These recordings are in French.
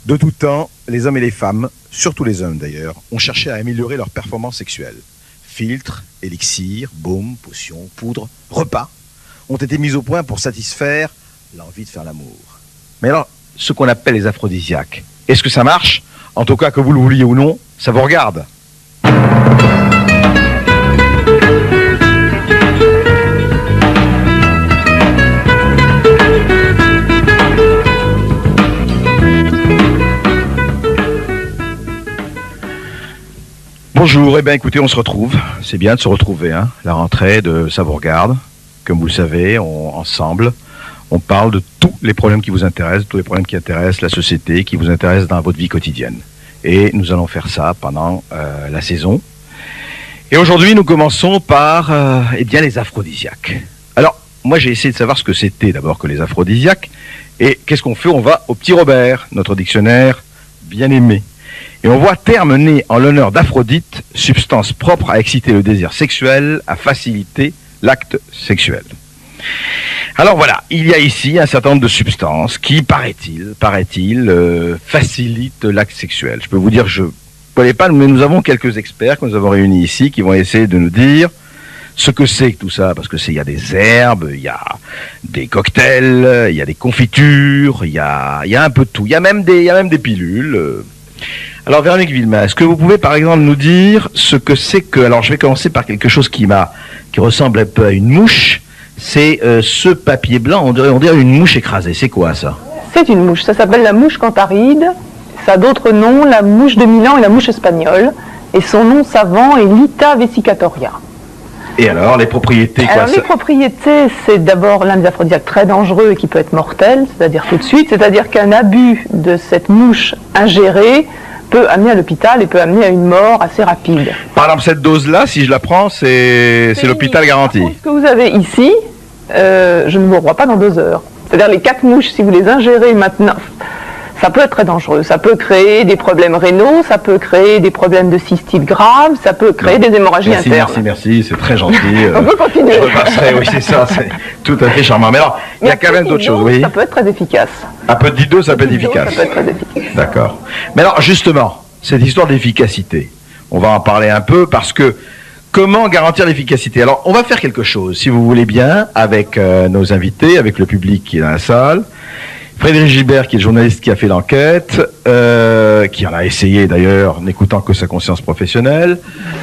De tout temps, les hommes et les femmes, surtout les hommes d'ailleurs, ont cherché à améliorer leur performance sexuelle. Filtres, élixirs, baumes, potions, poudres, repas ont été mis au point pour satisfaire l'envie de faire l'amour. Mais alors, ce qu'on appelle les aphrodisiaques, est-ce que ça marche? En tout cas, que vous le vouliez ou non, ça vous regarde. Bonjour, eh bien écoutez, on se retrouve. C'est bien de se retrouver, hein. La rentrée de Ça vous regarde. Comme vous le savez, ensemble, on parle de tous les problèmes qui vous intéressent, tous les problèmes qui intéressent la société, qui vous intéressent dans votre vie quotidienne. Et nous allons faire ça pendant la saison. Et aujourd'hui, nous commençons par eh bien, les aphrodisiaques. Alors, moi j'ai essayé de savoir ce que c'était d'abord que les aphrodisiaques. Et qu'est-ce qu'on fait? On va au Petit Robert, notre dictionnaire bien aimé. Et on voit terme né en l'honneur d'Aphrodite, substance propre à exciter le désir sexuel, à faciliter l'acte sexuel. Alors voilà, il y a ici un certain nombre de substances qui, paraît-il, facilitent l'acte sexuel. Je peux vous dire, je ne connais pas, mais nous avons quelques experts que nous avons réunis ici qui vont essayer de nous dire ce que c'est que tout ça, parce que il y a des herbes, il y a des cocktails, il y a des confitures, il y a un peu de tout, il y a même des pilules. Alors Véronique Villemin, est-ce que vous pouvez par exemple nous dire ce que c'est que... Alors je vais commencer par quelque chose qui ressemble un peu à une mouche. C'est ce papier blanc, on dirait une mouche écrasée. C'est quoi ça? C'est une mouche, ça s'appelle la mouche cantharide. Ça a d'autres noms, la mouche de Milan et la mouche espagnole. Et son nom savant est Lita vesicatoria. Et alors, les propriétés quoi? Alors les propriétés, c'est d'abord l'un des aphrodisiaques très dangereux et qui peut être mortel, c'est-à-dire tout de suite. C'est-à-dire qu'un abus de cette mouche ingérée peut amener à l'hôpital et peut amener à une mort assez rapide. Par exemple, cette dose-là, si je la prends, c'est l'hôpital garanti. Ce que vous avez ici, je ne vous revois pas dans 2 heures. C'est-à-dire les 4 mouches, si vous les ingérez maintenant, ça peut être très dangereux. Ça peut créer des problèmes rénaux, ça peut créer des problèmes de cystite graves, ça peut créer des hémorragies internes. Merci, c'est très gentil. On peut continuer. Je repasserai, oui, c'est ça, c'est tout à fait charmant. Mais alors, il y a quand même d'autres choses, oui. Ça peut être très efficace. Un peu de dido, ça peut être efficace. Ça peut être très efficace. D'accord. Mais alors, justement, cette histoire d'efficacité, on va en parler un peu parce que comment garantir l'efficacité? Alors, on va faire quelque chose, si vous voulez bien, avec nos invités, avec le public qui est dans la salle. Frédéric Gilbert, qui est le journaliste qui a fait l'enquête, qui en a essayé d'ailleurs, n'écoutant que sa conscience professionnelle,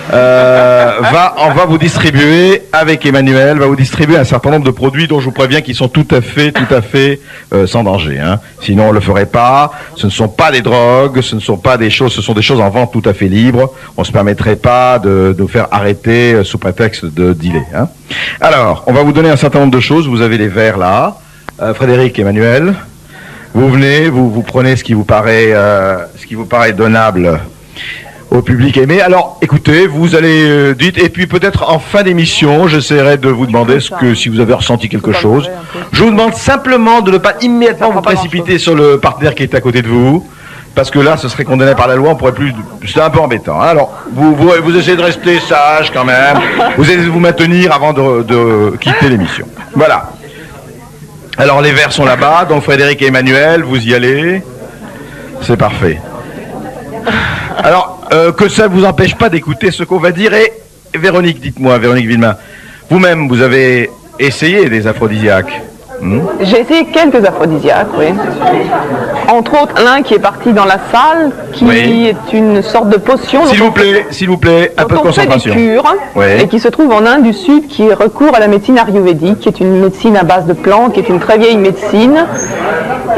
on va vous distribuer, avec Emmanuel, va vous distribuer un certain nombre de produits dont je vous préviens qu'ils sont tout à fait sans danger. Hein. Sinon, on le ferait pas. Ce ne sont pas des drogues, ce ne sont pas des choses, ce sont des choses en vente tout à fait libres. On se permettrait pas de nous faire arrêter sous prétexte de dealer. Hein. Alors, on va vous donner un certain nombre de choses. Vous avez les verres là. Frédéric, Emmanuel. Vous venez, vous prenez ce qui vous paraît donnable au public aimé. Alors, écoutez, vous allez dites, et puis peut-être en fin d'émission, j'essaierai de vous demander si vous avez ressenti quelque chose. Je vous demande simplement de ne pas immédiatement vous précipiter sur le partenaire qui est à côté de vous, parce que là, ce serait condamné par la loi, on pourrait plus. C'est un peu embêtant. Alors, vous essayez de rester sage quand même. Vous essayez de vous maintenir avant de quitter l'émission. Voilà. Alors les verres sont là-bas, donc Frédéric et Emmanuel, vous y allez. C'est parfait. Alors, que ça ne vous empêche pas d'écouter ce qu'on va dire. Et Véronique, dites-moi, Véronique Villemin, vous-même, vous avez essayé des aphrodisiaques? J'ai essayé quelques aphrodisiaques, oui. Entre autres, l'un qui est parti dans la salle, qui est une sorte de potion. S'il vous plaît, un peu de concentration. On fait des cures, et qui se trouve en Inde du Sud, qui recourt à la médecine ayurvédique, qui est une médecine à base de plantes, qui est une très vieille médecine.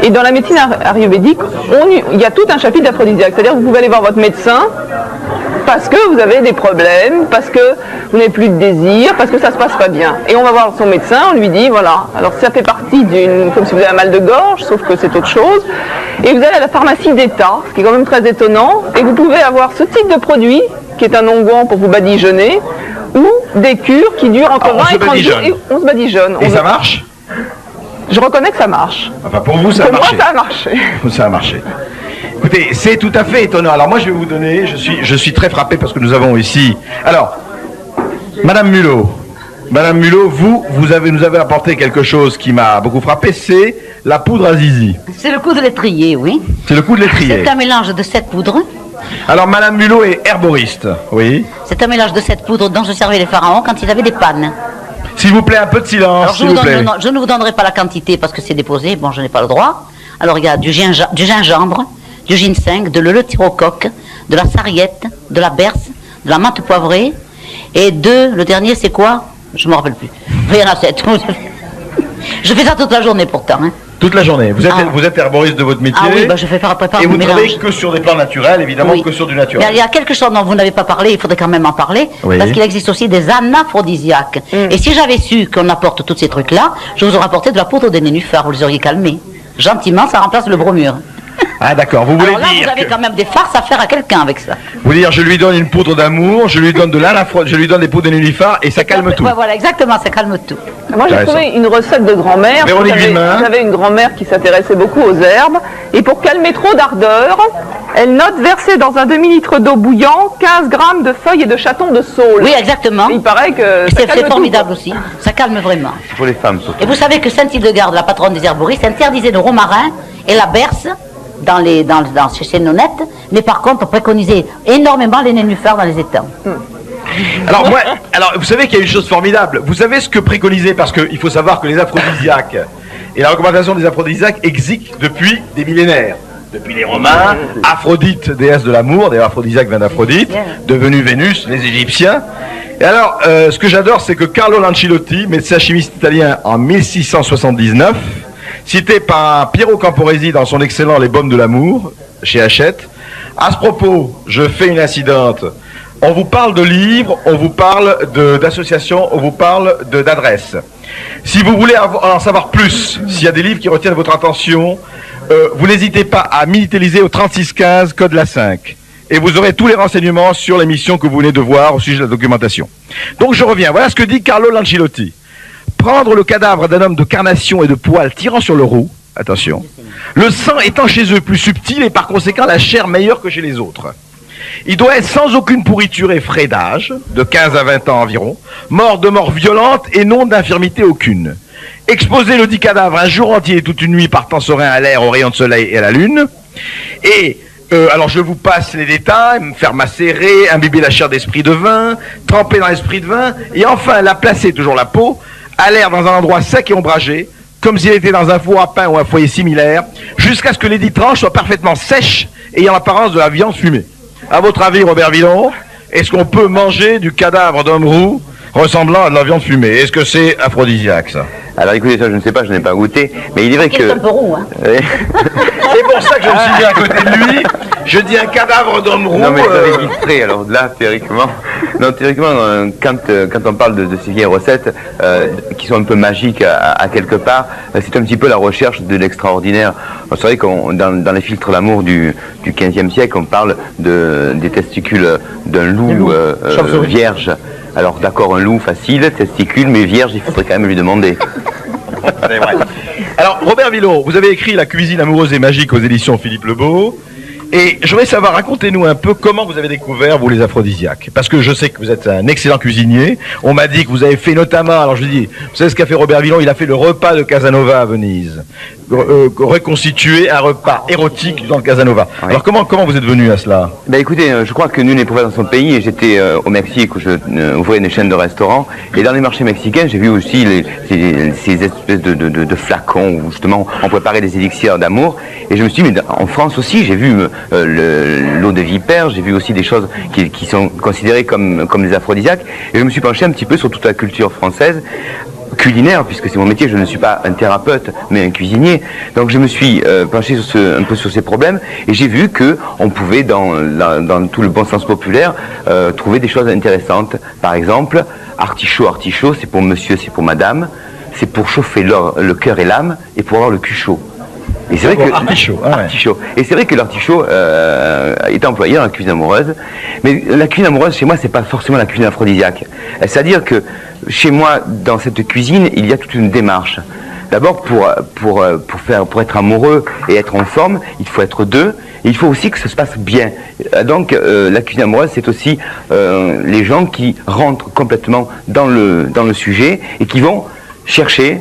Et dans la médecine ayurvédique, il y a tout un chapitre d'aphrodisiaques. C'est-à-dire que vous pouvez aller voir votre médecin, parce que vous avez des problèmes, parce que vous n'avez plus de désir, parce que ça se passe pas bien. Et on va voir son médecin, on lui dit, voilà, alors ça fait partie comme si vous avez un mal de gorge, sauf que c'est autre chose. Et vous allez à la pharmacie d'État, ce qui est quand même très étonnant, et vous pouvez avoir ce type de produit, qui est un onguent pour vous badigeonner, ou des cures qui durent entre 20 et 30 jours, et on se badigeonne. Et ça marche? Je reconnais que ça marche. Enfin, pour vous, ça a marché. Pour moi, ça a marché. Ça a marché. Écoutez, c'est tout à fait étonnant. Alors moi, je vais vous donner, je suis très frappé parce que nous avons ici... Alors, Madame Mulot, vous nous avez apporté quelque chose qui m'a beaucoup frappé, c'est la poudre à zizi. C'est le coup de l'étrier, oui. C'est le coup de l'étrier. C'est un mélange de cette poudre. Alors, Madame Mulot est herboriste, oui. C'est un mélange de cette poudre dont se servaient les pharaons quand ils avaient des pannes. S'il vous plaît, un peu de silence, Alors, s'il vous plaît. je ne vous donnerai pas la quantité parce que c'est déposé, bon, je n'ai pas le droit. Alors, il y a du gingembre, du ginseng, de l'eutyrocoque, de la sarriette, de la berce, de la menthe poivrée, et le dernier, c'est quoi? Je ne me rappelle plus. Il y en a 7. Je fais ça toute la journée pourtant. Hein. Toute la journée. Vous êtes herboriste de votre métier. Ah oui, je fais préparer et vous ne mélange. travaillez que sur des plants naturels, évidemment, Oui. que sur du naturel. Mais il y a quelque chose dont vous n'avez pas parlé, il faudrait quand même en parler, Oui. parce qu'il existe aussi des anaphrodisiaques. Et si j'avais su qu'on apporte tous ces trucs-là, je vous aurais apporté de la poudre des nénuphars, vous les auriez calmés. Gentiment, ça remplace le bromure. Ah d'accord, vous voulez Alors là, dire vous avez quand même des farces à faire à quelqu'un avec ça. Vous voulez dire, je lui donne une poudre d'amour, je lui donne je lui donne des poudres de nénuphar et ça calme tout. Ouais, voilà, exactement, ça calme tout. Moi, j'ai trouvé une recette de grand-mère. Véronique Villemin. J'avais une grand-mère qui s'intéressait beaucoup aux herbes. Et pour calmer trop d'ardeur, elle note verser dans un demi-litre d'eau bouillante 15 grammes de feuilles et de chatons de saule. Oui, exactement. Il paraît que ça calme C'est tout. formidable aussi. Ça calme vraiment. C'est pour les femmes surtout. Et vous savez que Sainte-Hildegarde, la patronne des herboristes, interdisait le romarin et la berce chez Nonette, mais par contre préconisait énormément les nénuphars dans les étangs. Alors vous savez qu'il y a une chose formidable. Vous savez ce que préconisait, parce qu'il faut savoir que les aphrodisiaques et la recommandation des aphrodisiaques existent depuis des millénaires. Depuis les Romains, Aphrodite, déesse de l'amour, d'ailleurs aphrodisiaque vient d'Aphrodite, devenue Vénus, les Égyptiens. Et alors, ce que j'adore, c'est que Carlo Lancilotti, médecin chimiste italien en 1679, cité par Piero Camporesi dans son excellent Les Baumes de l'amour, chez Hachette. À ce propos, je fais une incidente. On vous parle de livres, on vous parle d'associations, on vous parle d'adresses. Si vous voulez en savoir plus, s'il y a des livres qui retiennent votre attention, vous n'hésitez pas à militariser au 3615, code la 5. Et vous aurez tous les renseignements sur l'émission que vous venez de voir au sujet de la documentation. Donc je reviens, voilà ce que dit Carlo Lancilotti. Prendre le cadavre d'un homme de carnation et de poils tirant sur le roux, attention, le sang étant chez eux plus subtil et par conséquent la chair meilleure que chez les autres. Il doit être sans aucune pourriture et frais d'âge, de 15 à 20 ans environ, mort de mort violente et non d'infirmité aucune. Exposer le dit cadavre un jour entier et toute une nuit par temps serein à l'air, au rayon de soleil et à la lune. Et alors je vous passe les détails, faire macérer, imbiber la chair d'esprit de vin, tremper dans l'esprit de vin, et enfin la placer, toujours la peau, à l'air dans un endroit sec et ombragé, comme s'il était dans un four à pain ou un foyer similaire, jusqu'à ce que les dites tranches soient parfaitement sèches, ayant l'apparence de la viande fumée. À votre avis, Robert Villon, est-ce qu'on peut manger du cadavre d'homme roux ressemblant à de la viande fumée? Est-ce que c'est aphrodisiaque, ça? Alors écoutez, ça je ne sais pas, je n'ai pas goûté, mais il est vrai Il est un que... peu roux, hein. C'est pour ça que je me suis mis à côté de lui. Je dis un cadavre d'homme roux. Non mais j'avais illustré, alors là, théoriquement, quand on parle de ces vieilles recettes qui sont un peu magiques à quelque part, c'est un petit peu la recherche de l'extraordinaire. C'est vrai que dans les filtres d'amour du XVe siècle, on parle des testicules d'un loup vierge. Alors d'accord, un loup facile, testicule, mais vierge, il faudrait quand même lui demander. C'est vrai. Alors, Robert Villon, vous avez écrit La cuisine amoureuse et magique aux éditions Philippe Lebeau. Et je voudrais savoir, racontez-nous un peu comment vous avez découvert, vous, les aphrodisiaques. Parce que je sais que vous êtes un excellent cuisinier. On m'a dit que vous avez fait notamment, alors je dis, vous savez ce qu'a fait Robert Villon? Il a fait le repas de Casanova à Venise. Reconstituer un repas érotique dans le Casanova. Oui. Alors comment vous êtes venu à cela? Ben écoutez, je crois que nul n'est prouvé dans son pays, et j'étais au Mexique où je ouvrais une chaîne de restaurants, et dans les marchés mexicains j'ai vu aussi ces espèces de flacons où justement on préparait des élixirs d'amour, et je me suis dit, mais en France aussi j'ai vu l'eau de vipère, j'ai vu aussi des choses qui sont considérées comme des aphrodisiaques, et je me suis penché un petit peu sur toute la culture française, culinaire, puisque c'est mon métier, je ne suis pas un thérapeute, mais un cuisinier. Donc je me suis penché un peu sur ces problèmes, et j'ai vu que on pouvait, dans tout le bon sens populaire, trouver des choses intéressantes. Par exemple, artichaut, c'est pour monsieur, c'est pour madame, c'est pour chauffer le cœur et l'âme, et pour avoir le cul chaud. Et c'est vrai que artichaut, ah ouais. artichaut. Et c'est vrai que l'artichaut est employé dans la cuisine amoureuse, mais la cuisine amoureuse chez moi c'est pas forcément la cuisine aphrodisiaque. C'est-à-dire que chez moi, dans cette cuisine, il y a toute une démarche. D'abord, pour être amoureux et être en forme, il faut être deux, et il faut aussi que ça se passe bien. Donc la cuisine amoureuse, c'est aussi les gens qui rentrent complètement dans le sujet et qui vont chercher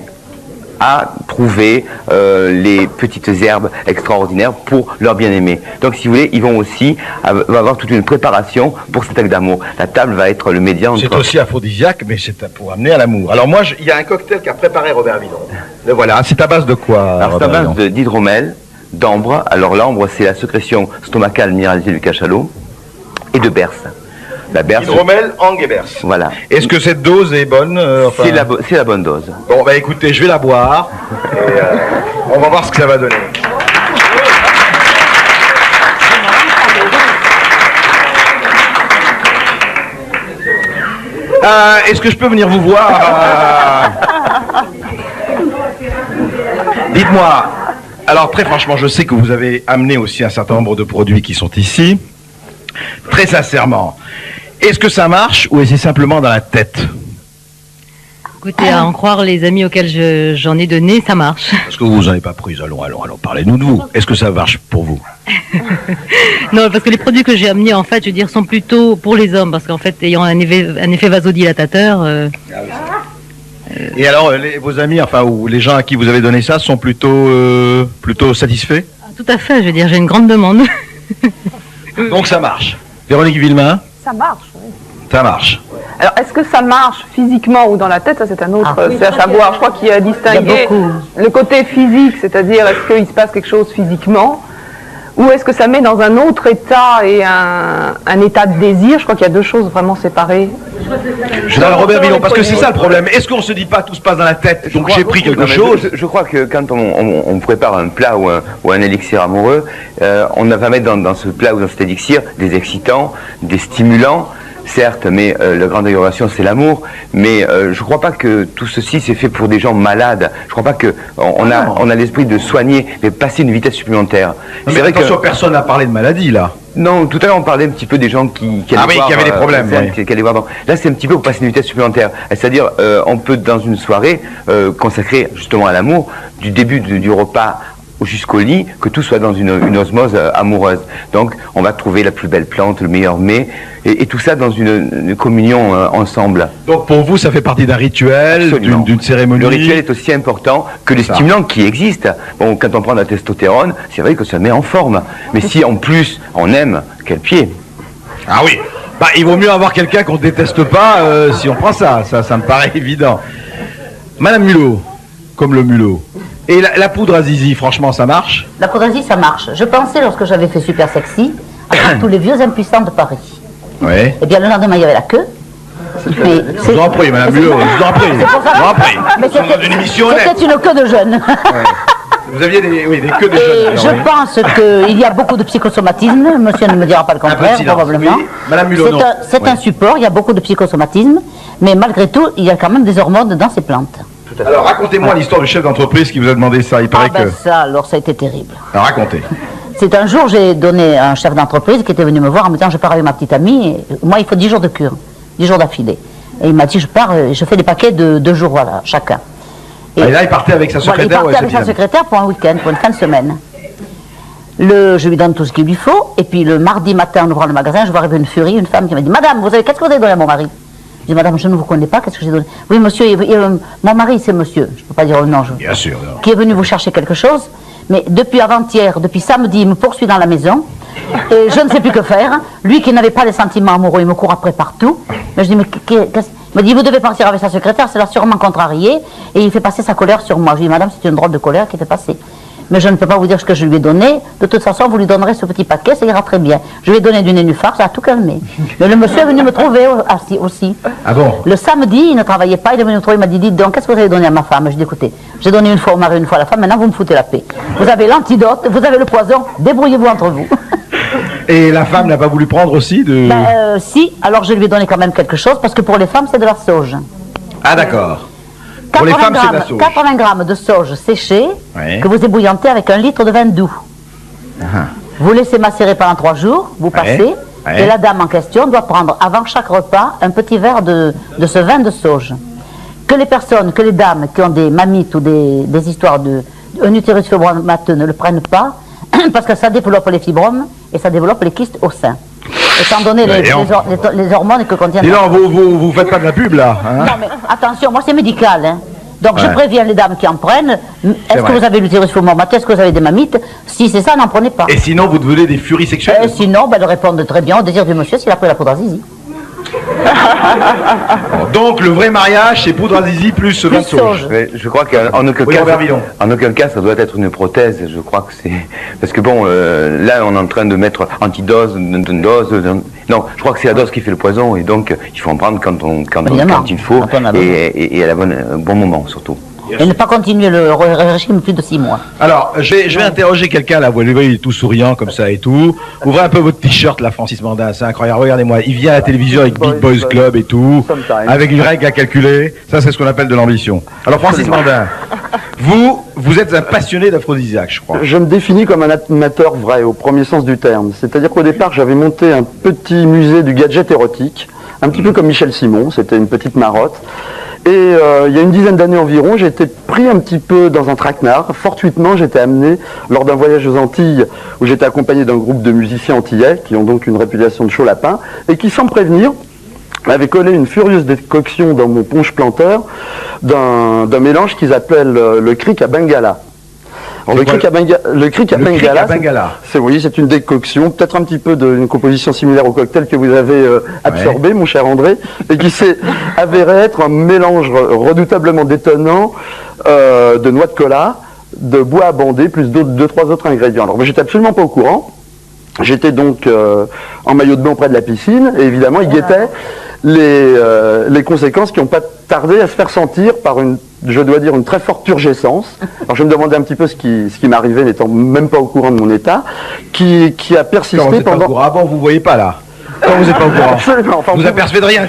à trouver les petites herbes extraordinaires pour leur bien-aimé. Donc si vous voulez, ils vont aussi avoir toute une préparation pour cet acte d'amour. La table va être le médian. C'est aussi aphrodisiaque, mais c'est pour amener à l'amour. Alors moi, il y a un cocktail qu'a préparé Robert Villon. Le voilà, c'est à base de quoi? Alors c'est à base d'hydromel, d'ambre. Alors l'ambre, c'est la sécrétion stomacale minéralisée du cachalot, et de berce. La berce. Hydromel, angue et berce. Voilà. Est-ce que cette dose est bonne? Enfin... C'est la bonne dose. Bon, bah écoutez, je vais la boire. Et, on va voir ce que ça va donner. Est-ce que je peux venir vous voir? Dites-moi. Alors très franchement, je sais que vous avez amené aussi un certain nombre de produits qui sont ici. Très sincèrement, est-ce que ça marche ou est-ce simplement dans la tête? Écoutez, à en croire les amis auxquels j'en ai donné, ça marche. Parce que vous n'en avez pas pris. Allons, parlez-nous de vous. Est-ce que ça marche pour vous? Non, parce que les produits que j'ai amenés, en fait, je veux dire, sont plutôt pour les hommes, parce qu'en fait, ayant un effet vasodilatateur... Et alors, vos amis, enfin, ou les gens à qui vous avez donné ça, sont plutôt satisfaits? Tout à fait, je veux dire, j'ai une grande demande. Donc ça marche. Véronique Villemain? Ça marche, oui. Ça marche. Alors, est-ce que ça marche physiquement ou dans la tête? Ça, c'est un autre, c'est à savoir. Je crois qu'il y a distingué le côté physique, c'est-à-dire est-ce qu'il se passe quelque chose physiquement, ou est-ce que ça met dans un autre état et un état de désir? Je crois qu'il y a deux choses vraiment séparées. Je donne à Robert Villon, parce que c'est ça le problème. Est-ce qu'on se dit pas tout se passe dans la tête, donc j'ai pris quelque chose? Je crois que quand on prépare un plat ou un élixir amoureux, on va mettre dans ce plat ou dans cet élixir des excitants, des stimulants, certes, mais la grande aggravation c'est l'amour, mais je ne crois pas que tout ceci c'est fait pour des gens malades. Je ne crois pas qu'on a l'esprit de soigner, mais passer une vitesse supplémentaire. C'est vrai que personne n'a parlé de maladie là. Non, tout à l'heure on parlait un petit peu des gens qui avaient des problèmes. Qui allaient voir. Là c'est un petit peu pour passer une vitesse supplémentaire. C'est-à-dire on peut dans une soirée consacrer justement à l'amour, du début du repas jusqu'au lit, que tout soit dans une osmose amoureuse. Donc on va trouver la plus belle plante, le meilleur mets, et tout ça dans une communion ensemble. Donc pour vous, ça fait partie d'un rituel, d'une cérémonie? Le rituel est aussi important que les stimulants qui existent. Bon, quand on prend la testostérone, c'est vrai que ça met en forme. Mais si en plus on aime, quel pied! Ah oui, bah, il vaut mieux avoir quelqu'un qu'on ne déteste pas si on prend ça me paraît évident. Madame Mulot, comme le mulot. Et la poudre à zizi, franchement, ça marche? La poudre à zizi, ça marche. Je pensais, lorsque j'avais fait Super Sexy, à tous les vieux impuissants de Paris. Oui. Eh bien, le lendemain, il y avait la queue. Mais je vous en prie, Madame Mulot, je vous en prie. Mais c'était une queue de jeunes. Ouais. Vous aviez des queues de jeunes. Je pense qu'il y a beaucoup de psychosomatisme. Monsieur ne me dira pas le contraire, probablement. Oui. Madame Mulot, c'est un support, il y a beaucoup de psychosomatisme, mais malgré tout, il y a quand même des hormones dans ces plantes. Alors racontez-moi l'histoire du chef d'entreprise qui vous a demandé ça. Il paraît que... ça, alors ça a été terrible. Alors racontez. C'est un jour, j'ai donné à un chef d'entreprise qui était venu me voir en me disant, je pars avec ma petite amie, et moi il faut 10 jours de cure, 10 jours d'affilée. Et il m'a dit, je pars, je fais des paquets de 2 jours, voilà, chacun. Et là, il partait avec sa secrétaire? Il partait avec sa secrétaire pour un week-end, pour une fin de semaine. Je lui donne tout ce qu'il lui faut, et puis le mardi matin, en ouvrant le magasin, je vois arriver une furie, une femme qui m'a dit, Madame, qu'est-ce que vous avez donné à mon mari? Je dis, Madame, je ne vous connais pas, qu'est-ce que j'ai donné? Oui, monsieur, mon mari, c'est monsieur, je ne peux pas dire non. Bien sûr. Qui est venu vous chercher quelque chose, mais depuis avant-hier, depuis samedi, il me poursuit dans la maison, et je ne sais plus que faire. Lui qui n'avait pas de sentiments amoureux, il me court après partout. Mais je dis, mais qu'est-ce... Il me dit, vous devez partir avec sa secrétaire, c'est l'a sûrement contrarié, et il fait passer sa colère sur moi. Je dis, Madame, c'est une drôle de colère qui fait passer. Mais je ne peux pas vous dire ce que je lui ai donné. De toute façon, vous lui donnerez ce petit paquet, ça ira très bien. Je lui ai donné du nénuphar, ça a tout calmé. Mais le monsieur est venu me trouver aussi. Ah bon? Le samedi, il ne travaillait pas, il est venu me trouver, il m'a dit, dites donc, qu'est-ce que vous avez donné à ma femme? Je dis, écoutez, j'ai donné une fois au mari, une fois à la femme, maintenant vous me foutez la paix. Vous avez l'antidote, vous avez le poison, débrouillez-vous entre vous. Et la femme n'a pas voulu prendre aussi de... Si, alors je lui ai donné quand même quelque chose, parce que pour les femmes, c'est de la sauge. Ah d'accord. Pour les femmes, c'est de la sauge. 80 grammes de sauge séchée, que vous ébouillantez avec 1 litre de vin doux. Vous laissez macérer pendant 3 jours, vous passez, et la dame en question doit prendre avant chaque repas un petit verre de ce vin de sauge. Que les dames qui ont des mammites ou des histoires un utérus fibromateux ne le prennent pas, parce que ça développe les fibromes et ça développe les kystes au sein. Étant donné les hormones que contiennent... Et non, vous faites pas de la pub là, hein? Non mais attention, moi c'est médical, hein. Donc je préviens les dames qui en prennent. Est-ce que vous avez l'utérus formaté? Est-ce que vous avez des mammites? Si c'est ça, n'en prenez pas. Et sinon, vous devenez des furies sexuelles? Sinon, elles répondent très bien au désir du monsieur s'il a pris la poudre à zizi. Donc le vrai mariage, c'est poudre à zizi plus vin de sauge. Je crois qu'en aucun cas, ça doit être une prothèse. Je crois que c'est parce que bon, là, on est en train de mettre antidose, dose. Non, je crois que c'est la dose qui fait le poison, et donc il faut en prendre quand il faut, et à bon moment surtout. Et ne pas continuer le régime plus de 6 mois. Alors, je vais interroger quelqu'un là, vous le voyez, il est tout souriant comme ça et tout. Ouvrez un peu votre t-shirt là, Francis Mandin, c'est incroyable. Regardez-moi, il vient à la télévision avec Big Boys Club et tout, avec une règle à calculer. Ça, c'est ce qu'on appelle de l'ambition. Alors, Francis Mandin, vous êtes un passionné d'aphrodisiaque, je crois. Je me définis comme un amateur vrai, au premier sens du terme. C'est-à-dire qu'au départ, j'avais monté un petit musée du gadget érotique, un petit peu comme Michel Simon, c'était une petite marotte. Et il y a une dizaine d'années environ, j'ai été pris un petit peu dans un traquenard. Fortuitement, j'étais amené lors d'un voyage aux Antilles où j'étais accompagné d'un groupe de musiciens antillais qui ont donc une réputation de chaud lapin et qui, sans me prévenir, m'avaient collé une furieuse décoction dans mon punch planteur d'un mélange qu'ils appellent le cric à Bengala. Alors, le cric à Bengala, c'est une décoction, peut-être un petit peu d'une composition similaire au cocktail que vous avez absorbé, mon cher André, et qui s'est avéré être un mélange redoutablement détonnant de noix de cola, de bois à bander, plus 2-3 autres ingrédients. Alors, moi, j'étais absolument pas au courant. J'étais donc en maillot de bain près de la piscine, et évidemment, il guettait les conséquences qui n'ont pas tardé à se faire sentir par une très forte turgescence. Alors je me demandais un petit peu ce qui m'arrivait, n'étant même pas au courant de mon état, qui a persisté pendant... Avant, vous ne voyez pas là. Quand vous n'êtes pas au courant. Absolument. Enfin, vous apercevez de rien.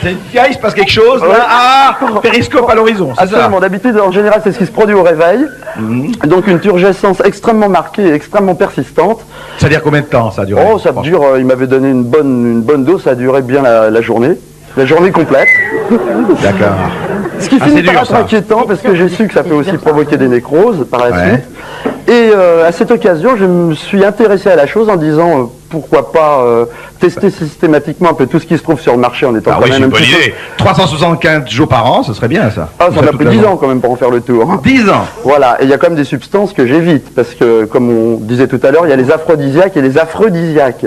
Il se passe quelque chose. Là, périscope à l'horizon. Absolument. D'habitude, en général, c'est ce qui se produit au réveil. Donc une turgescence extrêmement marquée et extrêmement persistante. Ça dure combien de temps ça dure? Oh, ça dure. Il m'avait donné une bonne dose. Ça a duré bien la journée. La journée complète. D'accord. Ce qui finit par être inquiétant, parce que j'ai su que ça peut aussi provoquer des nécroses par la suite. Et à cette occasion, je me suis intéressé à la chose en disant pourquoi pas tester systématiquement un peu tout ce qui se trouve sur le marché en étant quand même un petit peu... 375 jours par an, ce serait bien ça. Ah, ça m'a pris 10 ans quand même pour en faire le tour. 10 ans. Voilà, et il y a quand même des substances que j'évite, parce que comme on disait tout à l'heure, il y a les aphrodisiaques et les aphrodisiaques.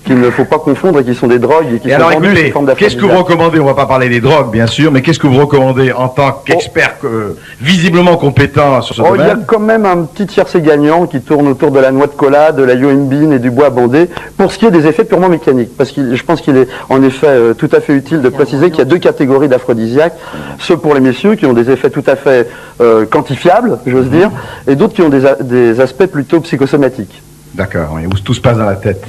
Qu'il ne faut pas confondre et qui sont des drogues et qui sont vendues sous forme d'aphrodisiaques. Qu'est-ce que vous recommandez? On ne va pas parler des drogues, bien sûr, mais qu'est-ce que vous recommandez en tant qu'expert visiblement compétent sur ce domaine? Il y a quand même un petit tiercé gagnant qui tourne autour de la noix de cola, de la yohimbine et du bois bandé, pour ce qui est des effets purement mécaniques. Parce que je pense qu'il est en effet tout à fait utile de préciser qu'il y a 2 catégories d'aphrodisiaques. Ceux pour les messieurs qui ont des effets tout à fait quantifiables, j'ose dire, et d'autres qui ont des aspects plutôt psychosomatiques. D'accord, où tout se passe dans la tête.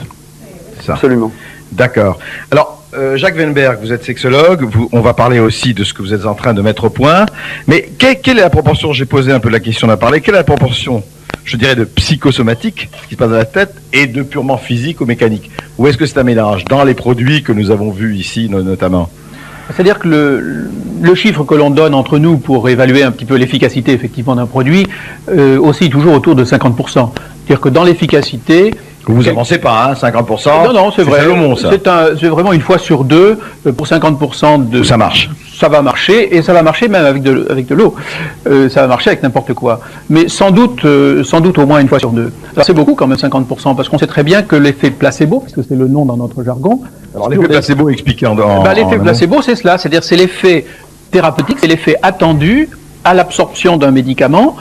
Ça. Absolument. D'accord. Alors, Jacques Weinberg, vous êtes sexologue, on va parler aussi de ce que vous êtes en train de mettre au point, mais quelle est la proportion, j'ai posé un peu la question, on a parlé, quelle est la proportion, je dirais, de psychosomatique, ce qui se passe dans la tête, et de purement physique ou mécanique? Ou est-ce que c'est un mélange dans les produits que nous avons vus ici, notamment? C'est-à-dire que le chiffre que l'on donne entre nous pour évaluer un petit peu l'efficacité effectivement d'un produit, oscille toujours autour de 50%. C'est-à-dire que dans l'efficacité... Vous avancez pas, hein, 50%. Non, c'est vrai. Ça. C'est vraiment une fois sur deux pour 50% de. Ça marche. Ça va marcher, et ça va marcher même avec de l'eau. Ça va marcher avec n'importe quoi. Mais sans doute au moins une fois sur deux. Alors c'est beaucoup quand même 50%, parce qu'on sait très bien que l'effet placebo, parce que c'est le nom dans notre jargon. Alors l'effet placebo expliqué l'effet placebo, c'est cela, c'est-à-dire c'est l'effet thérapeutique, c'est l'effet attendu à l'absorption d'un médicament,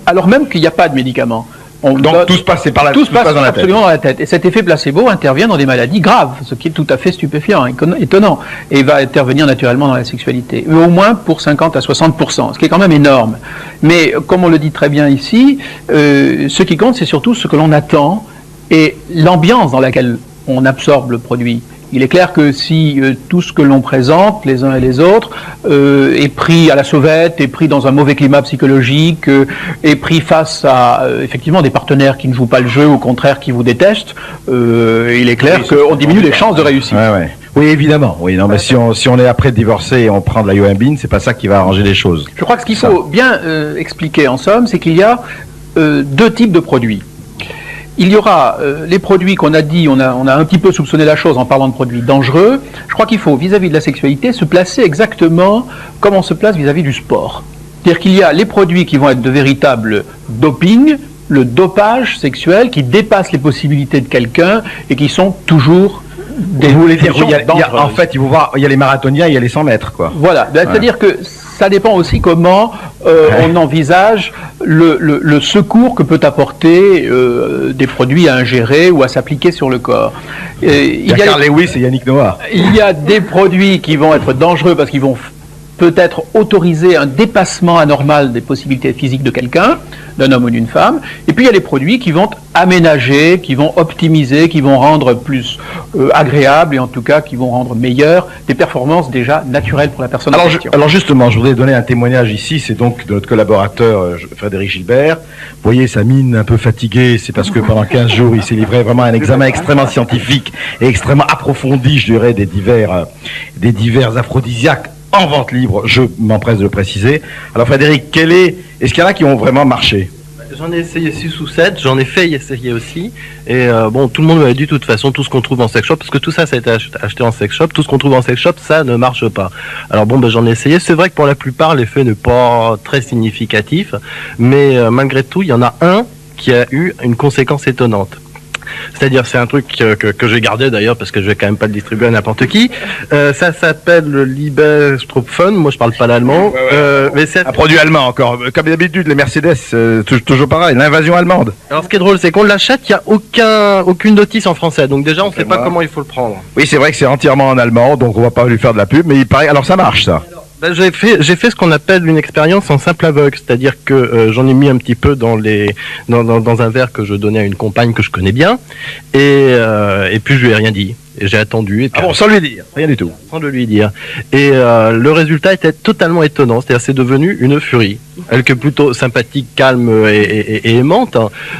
alors même qu'il n'y a pas de médicament. Donc tout se passe dans la tête. Absolument dans la tête. Et cet effet placebo intervient dans des maladies graves, ce qui est tout à fait stupéfiant, étonnant, et va intervenir naturellement dans la sexualité. Mais au moins pour 50 à 60%, ce qui est quand même énorme. Mais comme on le dit très bien ici, ce qui compte, c'est surtout ce que l'on attend et l'ambiance dans laquelle on absorbe le produit. Il est clair que si tout ce que l'on présente, les uns et les autres, est pris à la sauvette, est pris dans un mauvais climat psychologique, est pris face à effectivement des partenaires qui ne jouent pas le jeu, au contraire qui vous détestent, il est clair qu'on diminue les chances de réussite. Ouais. Oui, évidemment. Oui, non, mais si on est après de divorcer et on prend de la yohimbine, c'est pas ça qui va arranger les choses. Je crois que ce qu'il faut bien expliquer en somme, c'est qu'il y a 2 types de produits. Il y aura les produits qu'on a dit, on a un petit peu soupçonné la chose en parlant de produits dangereux. Je crois qu'il faut, vis-à-vis de la sexualité, se placer exactement comme on se place vis-à-vis du sport. C'est-à-dire qu'il y a les produits qui vont être de véritables doping, le dopage sexuel qui dépasse les possibilités de quelqu'un et qui sont toujours des Vous voulez dire, solutions dangereuses. en fait, il y a les marathoniens, il y a les 100 mètres, quoi. Voilà, c'est-à-dire que ça dépend aussi comment on envisage le secours que peut apporter des produits à ingérer ou à s'appliquer sur le corps. Il y a Carl Lewis et Yannick Noah. Il y a des produits qui vont être dangereux parce qu'ils vont peut-être autoriser un dépassement anormal des possibilités physiques de quelqu'un, d'un homme ou d'une femme, et puis il y a les produits qui vont aménager, qui vont optimiser, qui vont rendre plus agréable, et en tout cas qui vont rendre meilleures des performances déjà naturelles pour la personne en question. Alors justement, je voudrais donner un témoignage ici, c'est donc de notre collaborateur Frédéric Gilbert. Vous voyez sa mine un peu fatiguée, c'est parce que pendant 15 jours, il s'est livré vraiment à un examen extrêmement scientifique et extrêmement approfondi, je dirais, des divers aphrodisiaques en vente libre, je m'empresse de le préciser. Alors Frédéric, est-ce qu'il y en a qui ont vraiment marché? J'en ai essayé 6 ou 7, j'en ai fait essayer aussi, et bon, tout le monde m'avait dit de toute façon, tout ce qu'on trouve en sex shop, parce que tout ça, ça a été acheté en sex shop, tout ce qu'on trouve en sex shop, ça ne marche pas. Alors bon, j'en ai essayé, c'est vrai que pour la plupart, l'effet n'est pas très significatif, mais malgré tout, il y en a un qui a eu une conséquence étonnante. C'est-à-dire, c'est un truc que j'ai gardé d'ailleurs parce que je vais quand même pas le distribuer à n'importe qui. Ça s'appelle le Liebestrupfen. Moi, je parle pas l'allemand. Mais c'est un produit allemand encore. Comme d'habitude, les Mercedes, toujours pareil. L'invasion allemande. Alors, ce qui est drôle, c'est qu'on l'achète, il y a aucune notice en français. Donc déjà, on sait pas comment il faut le prendre. Oui, c'est vrai que c'est entièrement en allemand, donc on va pas lui faire de la pub, mais il paraît. Alors, ça marche, ça. J'ai fait ce qu'on appelle une expérience en simple aveugle, c'est-à-dire que j'en ai mis un petit peu dans un verre que je donnais à une compagne que je connais bien, et puis je lui ai rien dit. Et j'ai attendu. Et puis sans lui dire, rien du tout. Sans le lui dire. Et le résultat était totalement étonnant. C'est-à-dire, c'est devenu une furie. Elle qui est plutôt sympathique, calme et aimante.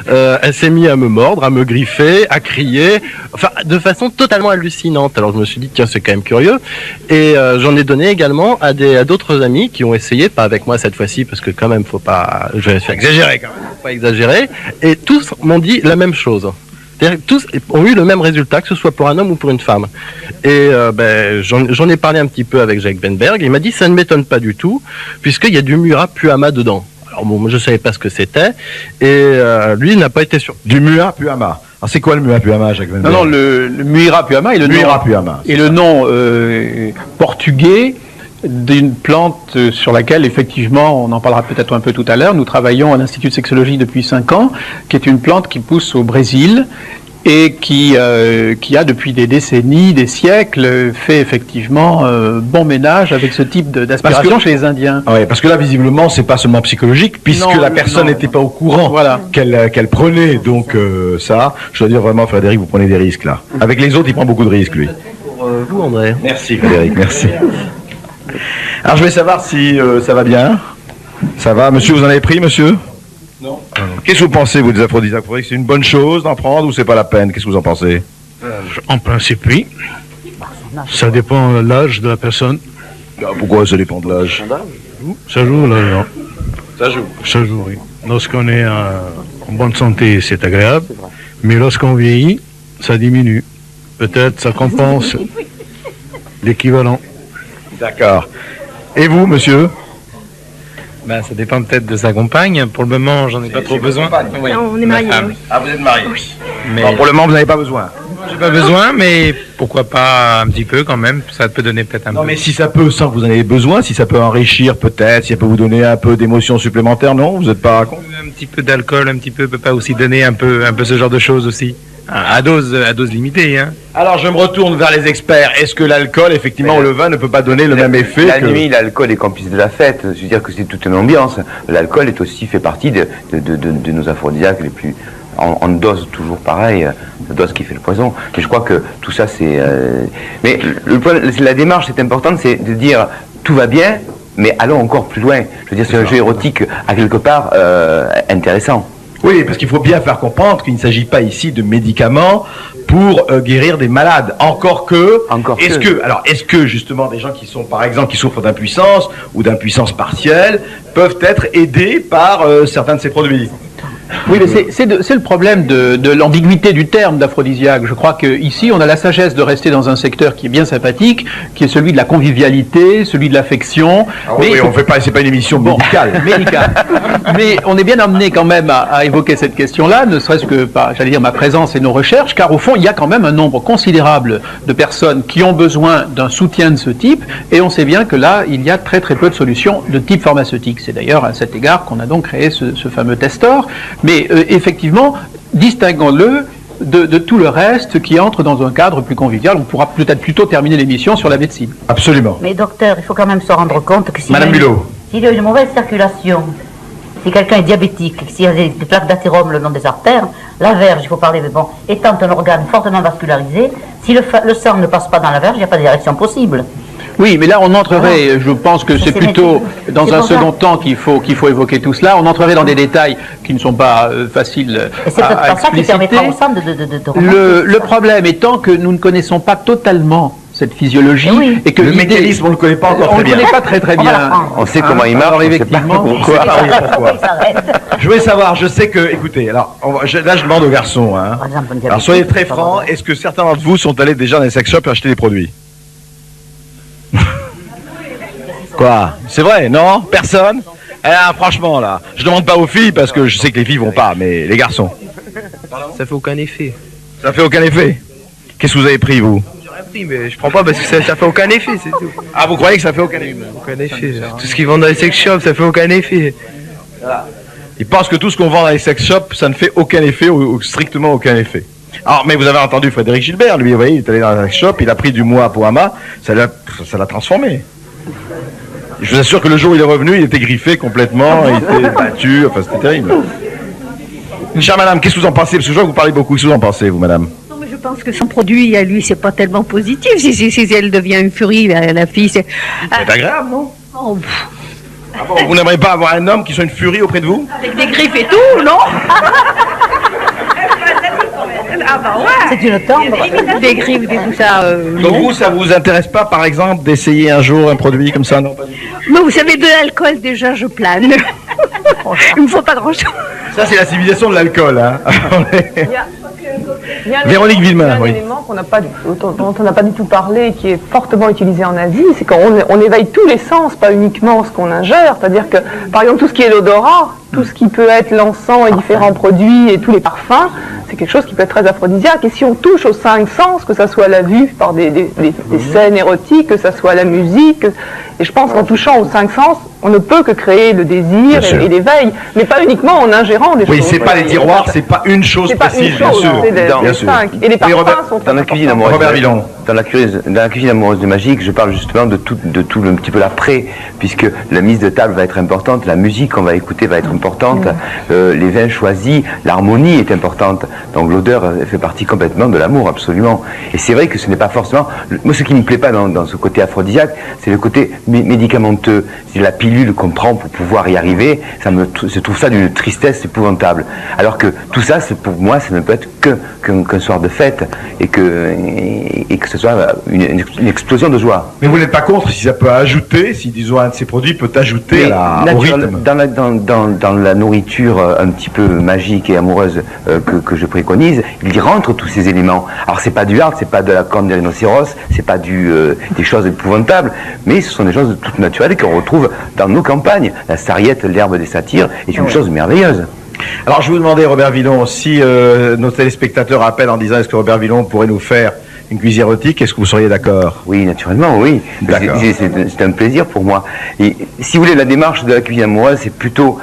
Elle s'est mise à me mordre, à me griffer, à crier, enfin, de façon totalement hallucinante. Alors je me suis dit, tiens, c'est quand même curieux. Et j'en ai donné également à d'autres amis qui ont essayé, pas avec moi cette fois-ci, parce que quand même, faut pas, je vais faire exagérer quand même. Faut pas exagérer. Et tous m'ont dit la même chose. C'est-à-dire que tous ont eu le même résultat, que ce soit pour un homme ou pour une femme. Et j'en ai parlé un petit peu avec Jacques Benberg. Il m'a dit, ça ne m'étonne pas du tout, puisqu'il y a du Murat Puama dedans. Alors bon, moi je savais pas ce que c'était, et lui il n'a pas été sûr. Du Murat Puama. Alors c'est quoi le Murat Puama, Jacques Benberg? Non, le Murat Puama est le nom portugais d'une plante sur laquelle, effectivement, on en parlera peut-être un peu tout à l'heure, nous travaillons à l'Institut de sexologie depuis 5 ans, qui est une plante qui pousse au Brésil et qui a depuis des décennies, des siècles, fait effectivement bon ménage avec ce type d'aspiration chez les Indiens. Oui, parce que là, visiblement, c'est pas seulement psychologique, puisque la personne n'était pas au courant qu'elle prenait. Donc ça, je dois dire vraiment, Frédéric, vous prenez des risques là. Avec les autres, il prend beaucoup de risques, lui. Pour vous, André. Merci, Frédéric, merci. Alors, je vais savoir si ça va bien. Ça va, monsieur, vous en avez pris, monsieur? Non. Qu'est-ce que vous pensez, vous, des aphrodisiaques? Vous trouvez que c'est une bonne chose d'en prendre ou c'est pas la peine? Qu'est-ce que vous en pensez? En principe, oui. Ça dépend de l'âge de la personne. Pourquoi ça dépend de l'âge? Ça joue, là. Ça joue? Ça joue, oui. Lorsqu'on est en bonne santé, c'est agréable. Mais lorsqu'on vieillit, ça diminue. Peut-être ça compense l'équivalent. D'accord. Et vous, monsieur? Ça dépend peut-être de sa compagne. Pour le moment, j'en ai pas trop besoin. Oui. Non, on est mariés. Oui. Ah, vous êtes mariés? Oui. Mais bon, pour le moment, vous n'avez pas besoin? J'ai pas besoin, mais pourquoi pas un petit peu quand même. Ça peut donner peut-être un peu. Non, mais si ça peut, sans que vous en ayez besoin, si ça peut enrichir peut-être, si ça peut vous donner un peu d'émotion supplémentaire, non? Vous n'êtes pas con? Un petit peu d'alcool, un petit peu, peut pas aussi donner un peu ce genre de choses aussi. À dose limitée, hein. Alors je me retourne vers les experts. Est-ce que l'alcool, effectivement, ou le vin ne peut pas donner le même effet? La nuit, l'alcool est complice de la fête. Je veux dire que c'est toute une ambiance. L'alcool est aussi fait partie de nos aphrodisiaques les plus. En dose toujours pareil, la dose qui fait le poison. Mais je crois que tout ça c'est. Mais la démarche est importante, c'est de dire tout va bien, mais allons encore plus loin. Je veux dire, c'est un jeu érotique à quelque part intéressant. Oui, parce qu'il faut bien faire comprendre qu'il ne s'agit pas ici de médicaments pour guérir des malades. Est-ce que justement des gens qui sont, par exemple, qui souffrent d'impuissance ou d'impuissance partielle peuvent être aidés par certains de ces produits? Oui, mais c'est le problème de l'ambiguïté du terme d'aphrodisiaque. Je crois qu'ici, on a la sagesse de rester dans un secteur qui est bien sympathique, qui est celui de la convivialité, celui de l'affection. Oui, on fait pas, c'est pas une émission médicale. Mais on est bien amené quand même à évoquer cette question-là, ne serait-ce que par, j'allais dire, ma présence et nos recherches, car au fond, il y a quand même un nombre considérable de personnes qui ont besoin d'un soutien de ce type, et on sait bien que là, il y a très très peu de solutions de type pharmaceutique. C'est d'ailleurs à cet égard qu'on a donc créé ce fameux Testor. Mais effectivement, distinguons-le de tout le reste qui entre dans un cadre plus convivial. On pourra peut-être plutôt terminer l'émission sur la médecine. Absolument. Mais docteur, il faut quand même se rendre compte que Madame Bulot. s'il y a une mauvaise circulation, si quelqu'un est diabétique, s'il y a des plaques d'athérome le long des artères, la verge, il faut parler, mais bon, étant un organe fortement vascularisé, si le sang ne passe pas dans la verge, il n'y a pas d'érection possible. Oui, mais là on entrerait, je pense que c'est plutôt dans un second temps qu'il faut évoquer tout cela. On entrerait dans des détails qui ne sont pas faciles et c'est peut-être pas ça qui permettra au sang de le problème étant que nous ne connaissons pas totalement cette physiologie et que le mécanisme on ne le connaît pas encore très bien. On ne le connaît pas très bien. On sait comment il marche, effectivement. Pourquoi. Je voulais savoir, je sais que, écoutez, alors là je demande aux garçons, hein. Alors soyez très francs, est-ce que certains d'entre vous sont allés déjà dans les sex shops et acheter des produits? Quoi? C'est vrai, non? Personne? Franchement, là, je demande pas aux filles parce que je sais que les filles vont pas, mais les garçons. Ça fait aucun effet. Ça fait aucun effet? Qu'est-ce que vous avez pris, vous? J'ai rien pris, mais je prends pas parce que ça fait aucun effet, c'est tout. Ah, vous croyez que ça fait aucun effet? Aucun effet. Tout ce qu'ils vendent dans les sex shops, ça fait aucun effet. Ils pensent que tout ce qu'on vend dans les sex shops, ça ne fait aucun effet ou strictement aucun effet. Alors, mais vous avez entendu Frédéric Gilbert, lui, vous voyez, il est allé dans un sex shop, il a pris du mois à Pohama, ça l'a transformé. Je vous assure que le jour où il est revenu, il était griffé complètement, il était battu, enfin c'était terrible. Chère madame, qu'est-ce que vous en pensez? Parce que je vois que vous parlez beaucoup, qu'est-ce que vous en pensez, vous, madame? Non, mais je pense que son produit à lui, c'est pas tellement positif. Si elle devient une furie, la fille, c'est... C'est agréable, non? Oh, ah bon, vous n'aimeriez pas avoir un homme qui soit une furie auprès de vous? avec des griffes et tout, non? Ah bah ouais. C'est une tendre. Des griffes, tout ça. Donc vous, ça vous intéresse pas, par exemple, d'essayer un jour un produit comme ça, non? Mais vous savez, de l'alcool, déjà, je plane. Il me faut pas grand-chose. Ça, c'est la civilisation de l'alcool, hein. Il y a Véronique Villemin, un oui. élément dont on n'a pas du tout parlé, qui est fortement utilisé en Asie, c'est qu'on éveille tous les sens, pas uniquement ce qu'on ingère. C'est-à-dire que, par exemple, tout ce qui est l'odorat, tout ce qui peut être l'encens et différents produits et tous les parfums, c'est quelque chose qui peut être très aphrodisiaque. Et si on touche aux 5 sens, que ça soit la vue par des scènes érotiques, que ça soit la musique, et je pense qu'en touchant aux 5 sens, on ne peut que créer le désir et l'éveil, mais pas uniquement en ingérant des choses. Oui, c'est pas les tiroirs, c'est pas une chose précise, bien sûr. Bien sûr. Et les parfums sont dans la cuisine amoureuse. Robert Villon. Dans la cuisine amoureuse de Magique, je parle justement de tout un petit peu l'après, puisque la mise de table va être importante, la musique qu'on va écouter va être importante, les vins choisis, l'harmonie est importante. Donc l'odeur fait partie complètement de l'amour, absolument. Et c'est vrai que ce n'est pas forcément... Moi, ce qui ne me plaît pas dans ce côté aphrodisiaque, c'est le côté médicamenteux. C'est la pilule qu'on prend pour pouvoir y arriver. Je trouve ça d'une tristesse épouvantable. Alors que tout ça, pour moi, ça ne peut être qu'un soir de fête et que ce soit une explosion de joie. Mais vous n'êtes pas contre si ça peut ajouter, si disons un de ces produits peut ajouter au rythme? Dans la nourriture un petit peu magique et amoureuse que je préconise, il y rentre tous ces éléments. Alors c'est pas du hard, c'est pas de la corne des rhinocéros, c'est pas des choses épouvantables, mais ce sont des choses toutes naturelles qu'on retrouve dans nos campagnes. La sarriette, l'herbe des satyres est une chose merveilleuse. Alors je vous demandais, Robert Villon, si nos téléspectateurs appellent en disant est-ce que Robert Villon pourrait nous faire une cuisine érotique, est-ce que vous seriez d'accord? Oui, naturellement, oui. C'est un plaisir pour moi. Et si vous voulez, la démarche de la cuisine amoureuse, c'est plutôt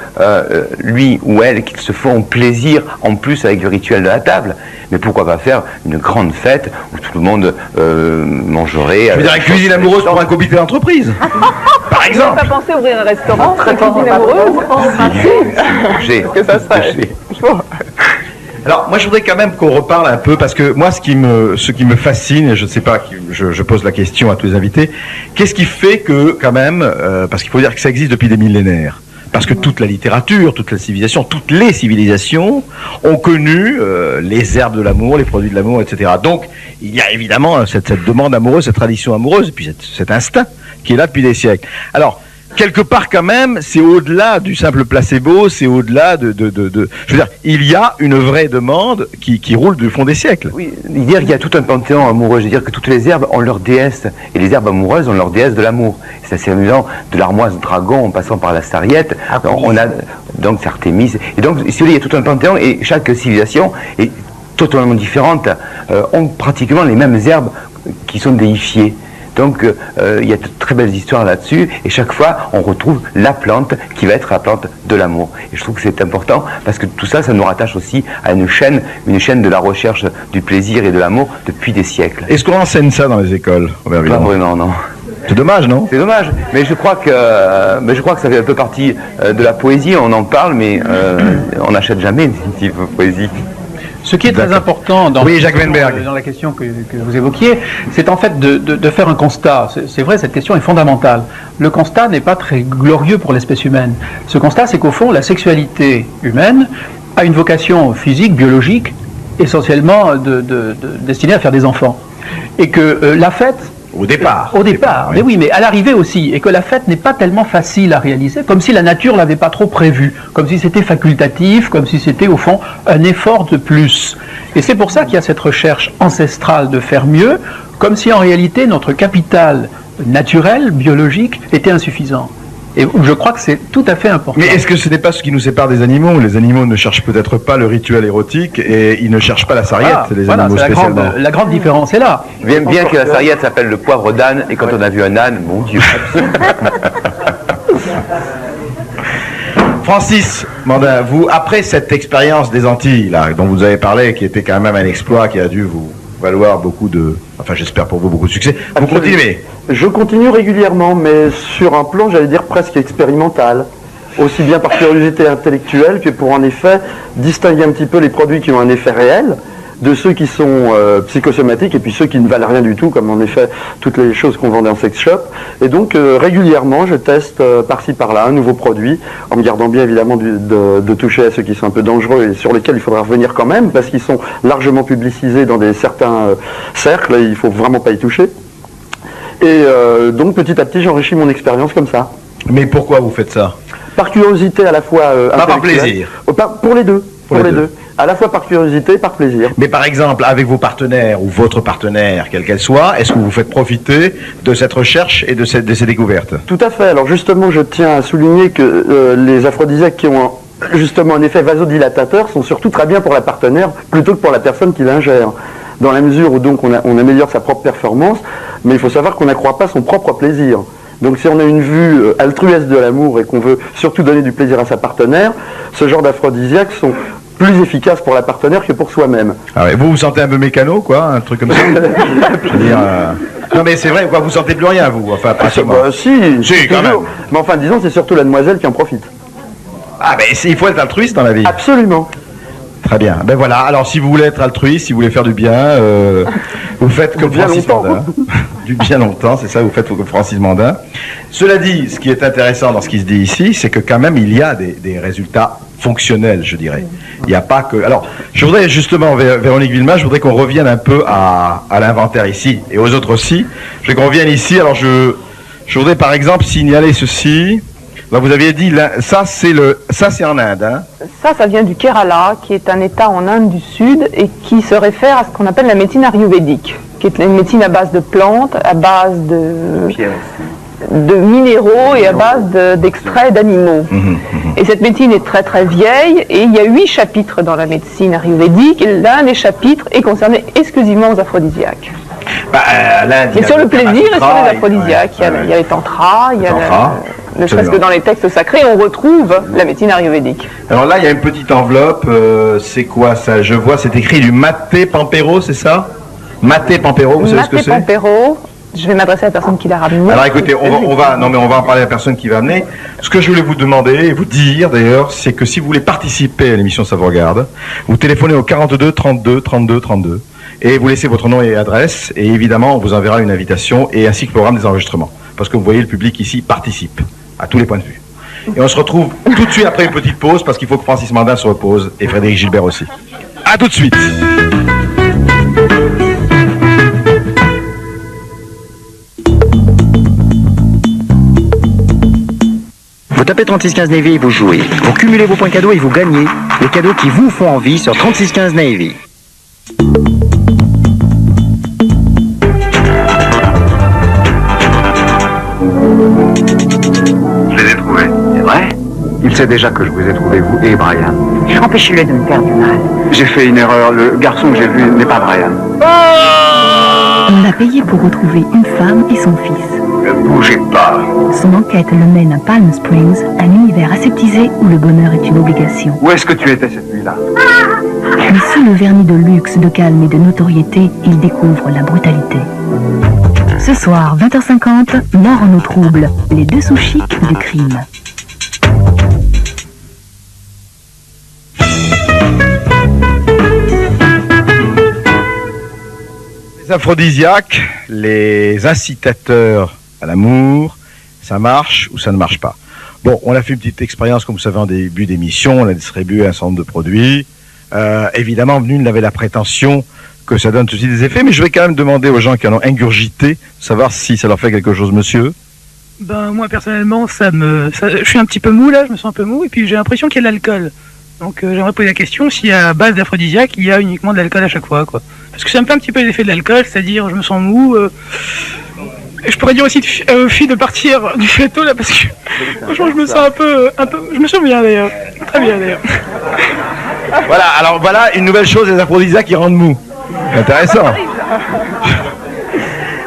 lui ou elle qui se font plaisir en plus avec le rituel de la table. Mais pourquoi pas faire une grande fête où tout le monde mangerait... Je veux dire, une cuisine amoureuse pour un comité d'entreprise. Par exemple. Vous n'avez pas pensé ouvrir un restaurant, une cuisine amoureuse? Que ça serait... Alors, moi, je voudrais quand même qu'on reparle un peu, parce que moi, ce qui me fascine, et je ne sais pas, je pose la question à tous les invités, qu'est-ce qui fait que, quand même, parce qu'il faut dire que ça existe depuis des millénaires, parce que toute la littérature, toute la civilisation, toutes les civilisations ont connu les herbes de l'amour, les produits de l'amour, etc. Donc, il y a évidemment cette demande amoureuse, cette tradition amoureuse, et puis cet instinct qui est là depuis des siècles. Alors, quelque part quand même, c'est au-delà du simple placebo, c'est au-delà de. Je veux dire, il y a une vraie demande qui roule du fond des siècles. Oui, dire qu'il y a tout un panthéon amoureux, je veux dire que toutes les herbes ont leur déesse, et les herbes amoureuses ont leur déesse de l'amour. C'est assez amusant, de l'armoise dragon en passant par la sarriette, on a donc Artémis, et donc si vous voulez, il y a tout un panthéon, et chaque civilisation est totalement différente, ont pratiquement les mêmes herbes qui sont déifiées. Donc il y a de très belles histoires là-dessus, et chaque fois on retrouve la plante qui va être la plante de l'amour. Et je trouve que c'est important parce que tout ça, ça nous rattache aussi à une chaîne de la recherche du plaisir et de l'amour depuis des siècles. Est-ce qu'on enseigne ça dans les écoles, Robert Villon ? Non. C'est dommage, non ? C'est dommage, mais je crois que ça fait un peu partie de la poésie. On en parle, mais on n'achète jamais une type de poésie. Ce qui est très important dans la question que vous évoquiez, c'est en fait de faire un constat. C'est vrai, cette question est fondamentale. Le constat n'est pas très glorieux pour l'espèce humaine. Ce constat, c'est qu'au fond, la sexualité humaine a une vocation physique, biologique, essentiellement destinée à faire des enfants. Et que la fête... Au départ, mais oui, mais à l'arrivée aussi, et que la fête n'est pas tellement facile à réaliser, comme si la nature l'avait pas trop prévu, comme si c'était facultatif, comme si c'était au fond un effort de plus. Et c'est pour ça qu'il y a cette recherche ancestrale de faire mieux, comme si en réalité notre capital naturel, biologique, était insuffisant. Et je crois que c'est tout à fait important. Mais est-ce que ce n'est pas ce qui nous sépare des animaux ? Les animaux ne cherchent peut-être pas le rituel érotique et ils ne cherchent pas la sarriette, les animaux spécialement. La grande différence est là. Bien que la sarriette s'appelle le poivre d'âne, et quand on a vu un âne, mon Dieu. Francis Mandin, vous, après cette expérience des Antilles, là, dont vous avez parlé, qui était quand même un exploit qui a dû vous valoir beaucoup de... Enfin, j'espère pour vous beaucoup de succès. Vous continuez ? Je continue régulièrement, mais sur un plan, j'allais dire, presque expérimental. Aussi bien par curiosité intellectuelle que pour, en effet, distinguer un petit peu les produits qui ont un effet réel de ceux qui sont psychosomatiques et puis ceux qui ne valent rien du tout, comme en effet toutes les choses qu'on vendait en sex shop. Et donc régulièrement je teste par-ci par-là un nouveau produit, en me gardant bien évidemment de toucher à ceux qui sont un peu dangereux et sur lesquels il faudra revenir quand même, parce qu'ils sont largement publicisés dans certains cercles, et il ne faut vraiment pas y toucher. Et donc petit à petit j'enrichis mon expérience comme ça. Mais pourquoi vous faites ça ? Par curiosité à la fois pas par plaisir. Pour les deux. Pour les deux. À la fois par curiosité et par plaisir. Mais par exemple, avec vos partenaires ou votre partenaire, quelle qu'elle soit, est-ce que vous vous faites profiter de cette recherche et de ces découvertes ? Tout à fait. Alors justement, je tiens à souligner que les aphrodisiaques qui ont justement un effet vasodilatateur sont surtout très bien pour la partenaire plutôt que pour la personne qui l'ingère. Dans la mesure où donc on améliore sa propre performance, mais il faut savoir qu'on n'accroît pas son propre plaisir. Donc si on a une vue altruiste de l'amour et qu'on veut surtout donner du plaisir à sa partenaire, ce genre d'aphrodisiaques sont plus efficaces pour la partenaire que pour soi-même. Ah ouais, vous sentez un peu mécano, quoi, un truc comme ça. Je veux dire, non mais c'est vrai, quoi, vous sentez plus rien, vous, enfin, pratiquement. Si, quand même. Mais enfin, disons, c'est surtout la demoiselle qui en profite. Ah ben, il faut être altruiste dans la vie. Absolument. Très bien. Ben voilà, alors si vous voulez être altruiste, si vous voulez faire du bien, vous faites comme Francis Mandin. Du bien longtemps, c'est ça, vous faites comme Francis Mandin. Cela dit, ce qui est intéressant dans ce qui se dit ici, c'est que quand même, il y a des résultats fonctionnels, je dirais. Il n'y a pas que... Alors, je voudrais justement, Véronique Villemin, je voudrais qu'on revienne un peu à l'inventaire ici, et aux autres aussi. Je voudrais qu'on revienne ici, alors je voudrais par exemple signaler ceci... Là, vous aviez dit, ça c'est en Inde. Hein. Ça vient du Kerala, qui est un État en Inde du Sud et qui se réfère à ce qu'on appelle la médecine ayurvédique, qui est une médecine à base de plantes, à base de minéraux et à base d'extraits d'animaux. Et cette médecine est très très vieille et il y a 8 chapitres dans la médecine ayurvédique et l'un des chapitres est concerné exclusivement aux aphrodisiaques. Et sur le plaisir et sur les aphrodisiaques, il y a les tantras, il y a ne serait-ce que dans les textes sacrés, on retrouve la médecine ayurvédique. Alors là, il y a une petite enveloppe, c'est quoi ça ? Je vois, c'est écrit du maté pampero, c'est ça ? Maté pampero, vous savez ce que c'est ? Maté pampero, je vais m'adresser à la personne qui l'a ramené. Alors écoutez, on va en parler à la personne qui va amener. Ce que je voulais vous demander, et vous dire d'ailleurs, c'est que si vous voulez participer à l'émission Ça vous regarde, vous téléphonez au 42 32 32 32 et vous laissez votre nom et adresse, et évidemment, on vous enverra une invitation et ainsi que le programme des enregistrements. Parce que vous voyez, le public ici participe à tous les points de vue. Et on se retrouve tout de suite après une petite pause, parce qu'il faut que Francis Mandin se repose, et Frédéric Gilbert aussi. À tout de suite. Vous tapez 3615 Navy et vous jouez. Vous cumulez vos points cadeaux et vous gagnez les cadeaux qui vous font envie sur 3615 Navy. Je les ai trouvés. C'est vrai? Il sait déjà que je vous ai trouvé, vous et Brian. Empêchez-le de me faire du mal. J'ai fait une erreur. Le garçon que j'ai vu n'est pas Brian. On a payé pour retrouver une femme et son fils. Ne bougez pas. Son enquête le mène à Palm Springs, un univers aseptisé où le bonheur est une obligation. Où est-ce que tu étais cette nuit-là? Mais sous le vernis de luxe, de calme et de notoriété, il découvre la brutalité. Ce soir, 20h50, Mort en eau trouble, les dessous chics du crime. Les aphrodisiaques, les incitateurs à l'amour, ça marche ou ça ne marche pas. Bon, on a fait une petite expérience, comme vous savez, en début d'émission, on a distribué un certain nombre de produits. Évidemment, nul n'avait la prétention que ça donne ceci des effets, mais je vais quand même demander aux gens qui en ont ingurgité, savoir si ça leur fait quelque chose, monsieur. Ben, moi, personnellement, je suis un petit peu mou, là, je me sens un peu mou, et puis j'ai l'impression qu'il y a de l'alcool. Donc, j'aimerais poser la question si à base d'aphrodisiaque, il y a uniquement de l'alcool à chaque fois, quoi. Parce que ça me fait un petit peu l'effet de l'alcool, c'est-à-dire, je me sens mou, et je pourrais dire aussi aux filles de partir du château, là, parce que, franchement, je me sens un peu, je me sens bien, d'ailleurs. Très bien, d'ailleurs. Voilà, alors voilà une nouvelle chose, les aphrodisiaques qui rendent mou. Intéressant.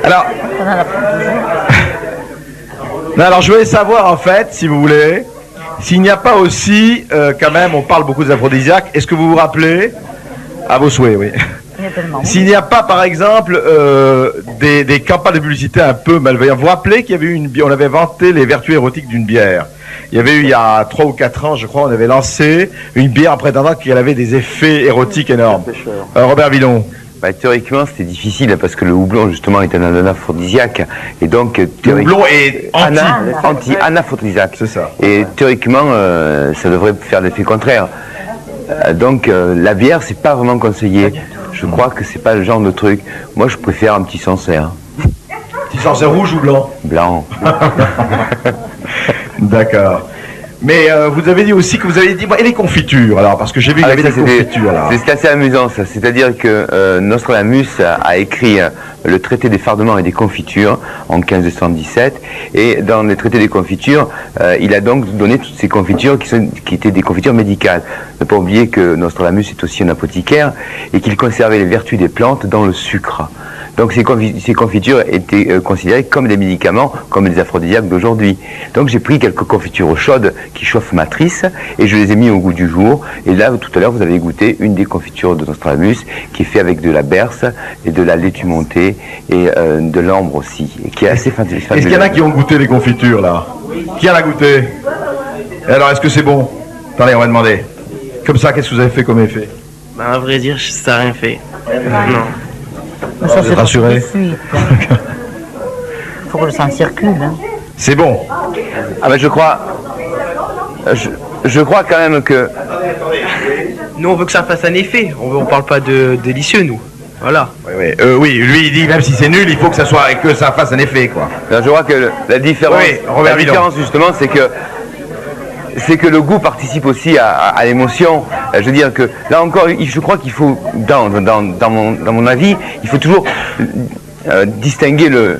Alors, non, alors je voulais savoir en fait, si vous voulez, s'il n'y a pas aussi, quand même, on parle beaucoup des aphrodisiaques, est-ce que vous vous rappelez, à vos souhaits, oui, s'il n'y a pas par exemple des campagnes de publicité un peu malveillantes, vous vous rappelez qu'il y avait eu on avait vanté les vertus érotiques d'une bière. Il y avait eu, il y a 3 ou 4 ans, je crois, on avait lancé une bière en prétendant qu'elle avait des effets érotiques énormes. Robert Villon. Bah, théoriquement, c'était difficile parce que le houblon, justement, est un aphrodisiaque. Et donc, le houblon est anti-anaphrodisiaque. C'est ça. Et théoriquement, ça devrait faire l'effet contraire. Donc, la bière, c'est pas vraiment conseillé. Je crois que c'est pas le genre de truc. Moi, je préfère un petit Sancerre. Petit Sancerre rouge ou blanc? Blanc. D'accord. Mais vous avez dit aussi que vous avez dit, et les confitures alors, parce que j'ai vu qu'il y avait des confitures là. C'est assez amusant ça, c'est-à-dire que Nostradamus a écrit le traité des fardements et des confitures en 1517, et dans le traité des confitures, il a donc donné toutes ces confitures qui étaient des confitures médicales. Ne pas oublier que Nostradamus est aussi un apothicaire et qu'il conservait les vertus des plantes dans le sucre. Donc ces confitures étaient considérées comme des médicaments, comme les aphrodisiaques d'aujourd'hui. Donc j'ai pris quelques confitures chaudes qui chauffent matrice et je les ai mis au goût du jour. Et là, tout à l'heure, vous avez goûté une des confitures de Nostradamus qui est faite avec de la berce et de la laitue montée et de l'ambre aussi, et qui est assez fabuleuse. Est-ce qu'il y en a qui ont goûté les confitures là? Qui en a goûté? Et alors, est-ce que c'est bon? Attendez, on va demander. Comme ça, qu'est-ce que vous avez fait comme effet? Ben, à vrai dire, ça n'a rien fait. Non. Mais ça, vous êtes rassuré? Il faut que le sang circule. Hein. C'est bon. Ah ben je crois quand même que... Nous, on veut que ça fasse un effet. On parle pas de délicieux, nous. Voilà. Oui, lui il dit même si c'est nul, il faut que ça fasse un effet, quoi. Alors, je crois que la différence, justement, c'est que le goût participe aussi à l'émotion. Je veux dire que là encore, je crois qu'il faut, dans mon avis, il faut toujours distinguer le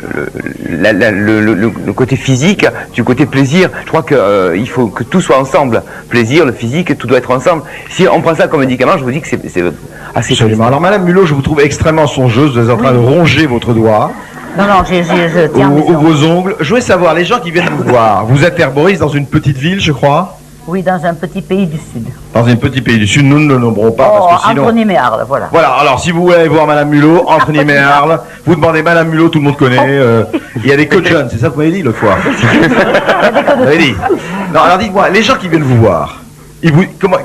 côté physique du côté plaisir. Je crois qu'il faut que tout soit ensemble. Plaisir, le physique, tout doit être ensemble. Si on prend ça comme médicament, je vous dis que c'est assez absolument. Alors Madame Mulot, je vous trouve extrêmement songeuse. Vous êtes en train de ronger votre doigt. Non, je tiens ou vos ongles. Je voulais savoir, les gens qui viennent vous voir, vous êtes herboriste dans une petite ville, je crois? Oui, dans un petit pays du Sud. Dans un petit pays du Sud, nous ne le nommerons pas, parce que sinon... Entre Nîmes et Arles, voilà. Voilà, alors si vous voulez aller voir Madame Mulot, entre Nîmes et Arles, vous demandez Madame Mulot, tout le monde connaît, il y a des coachs jeunes, c'est ça que vous m'avez dit l'autre fois? Vous m'avez dit. Non, alors dites-moi, les gens qui viennent vous voir,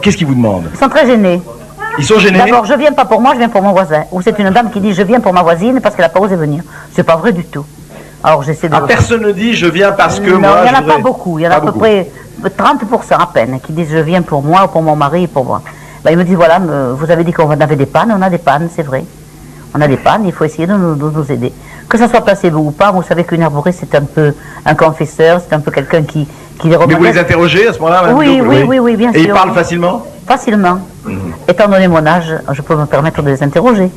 qu'est-ce qu'ils vous demandent? Ils sont très gênés. Ils sont gênés? D'abord, je viens pas pour moi, je viens pour mon voisin. Ou c'est une dame qui dit je viens pour ma voisine parce qu'elle n'a pas osé venir. C'est pas vrai du tout. Alors j'essaie de... personne ne dit je viens parce que non, moi... il n'y en a pas beaucoup, il y en a à peu près 30% à peine qui disent je viens pour moi, pour mon mari, pour moi. Ben, ils me disent voilà, vous avez dit qu'on avait des pannes, on a des pannes, c'est vrai. On a des pannes, il faut essayer de nous aider. Que ça soit placebo ou pas, vous savez qu'une herboriste c'est un peu un confesseur, c'est un peu quelqu'un qui qui les Mais vous les interrogez à ce moment-là, Madame Oui, Biot? oui, bien sûr. Et ils parlent facilement? Facilement. Étant donné mon âge, je peux me permettre de les interroger.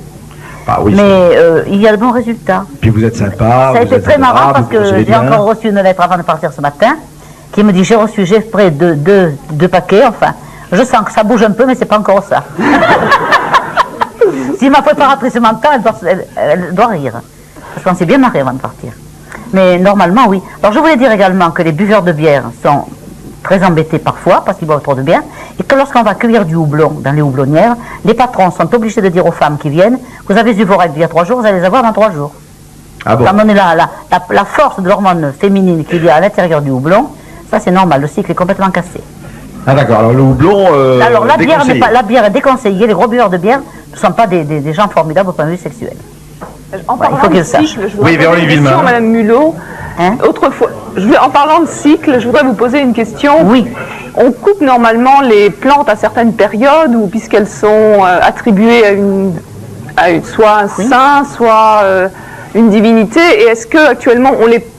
Bah oui, mais il y a de bons résultats. Puis vous êtes sympa. Ça a vous été êtes très marrant adorable, parce vous que procédez j'ai bien. encore reçu une lettre avant de partir ce matin qui me dit j'ai près de deux paquets, enfin. Je sens que ça bouge un peu, mais c'est pas encore ça. Si ma préparatrice m'entend, elle doit rire. Parce qu'on s'est bien marré avant de partir. Mais normalement, oui. Alors je voulais dire également que les buveurs de bière sont très embêtés parfois parce qu'ils boivent trop de bière. Et que lorsqu'on va cueillir du houblon dans les houblonnières, les patrons sont obligés de dire aux femmes qui viennent, vous avez eu vos règles il y a 3 jours, vous allez les avoir dans 3 jours. Ah bon? Étant donné la force de l'hormone féminine qu'il y a à l'intérieur du houblon, ça c'est normal, le cycle est complètement cassé. Ah d'accord, alors le houblon Alors la bière, déconseillé. la bière est déconseillée, les gros buveurs de bière ne sont pas des gens formidables au point de vue sexuel. En Ouais, il faut qu'ils le sachent. Oui, Véronique Villemin. Madame Mulot. Autrefois, en parlant de cycle, je voudrais vous poser une question. Oui. On coupe normalement les plantes à certaines périodes, ou puisqu'elles sont attribuées à soit un saint, soit une divinité. Et est-ce que actuellement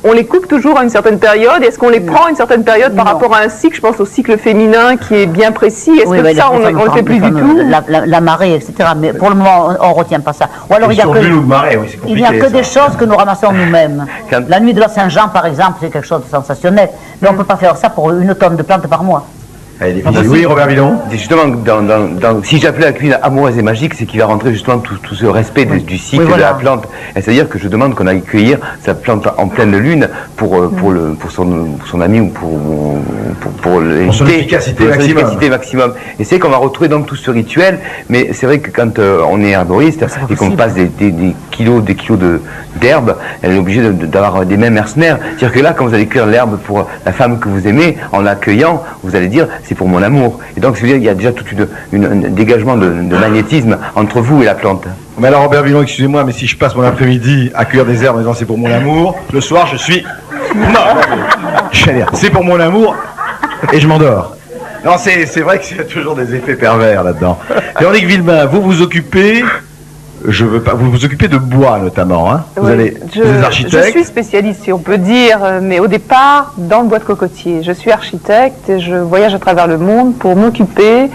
on les coupe toujours à une certaine période? Est-ce qu'on les prend à une certaine période par rapport à un cycle? Je pense au cycle féminin qui est bien précis. Est-ce que ça on le fait plus du tout? La marée, etc. Mais pour le moment, on ne retient pas ça. Ou alors il n'y a Sur que, l'huile ou de marée, oui, c'est il n'y a compliqué, que des ça. choses que nous ramassons nous-mêmes. La nuit de la Saint-Jean, par exemple, c'est quelque chose de sensationnel. Mais on ne peut pas faire ça pour 1 tonne de plantes par mois. Oui, Robert Villon. Justement, si j'appelais la cuisine amoureuse et magique, c'est qu'il va rentrer justement tout ce respect du cycle Oui, voilà. de la plante. C'est-à-dire que je demande qu'on aille cueillir sa plante en pleine lune pour son ami ou pour son efficacité maximum. Et c'est qu'on va retrouver donc tout ce rituel, mais c'est vrai que quand on est herboriste et qu'on passe des kilos d'herbe, elle est obligée d'avoir des mains mercenaires. C'est-à-dire que là, quand vous allez cueillir l'herbe pour la femme que vous aimez, en l'accueillant, vous allez dire c'est pour mon amour. Et donc, il y a déjà tout un dégagement de magnétisme entre vous et la plante. Mais alors, Robert Villon, excusez-moi, mais si je passe mon après-midi à cueillir des herbes en disant c'est pour mon amour, le soir, je suis... Non, je vais dire, c'est pour mon amour, et je m'endors. Non, c'est vrai qu'il y a toujours des effets pervers là-dedans. Véronique Villemin, vous vous occupez... vous vous occupez de bois notamment, hein? Vous êtes architecte. Je suis spécialiste, si on peut dire, mais au départ, dans le bois de cocotier. Je suis architecte et je voyage à travers le monde pour m'occuper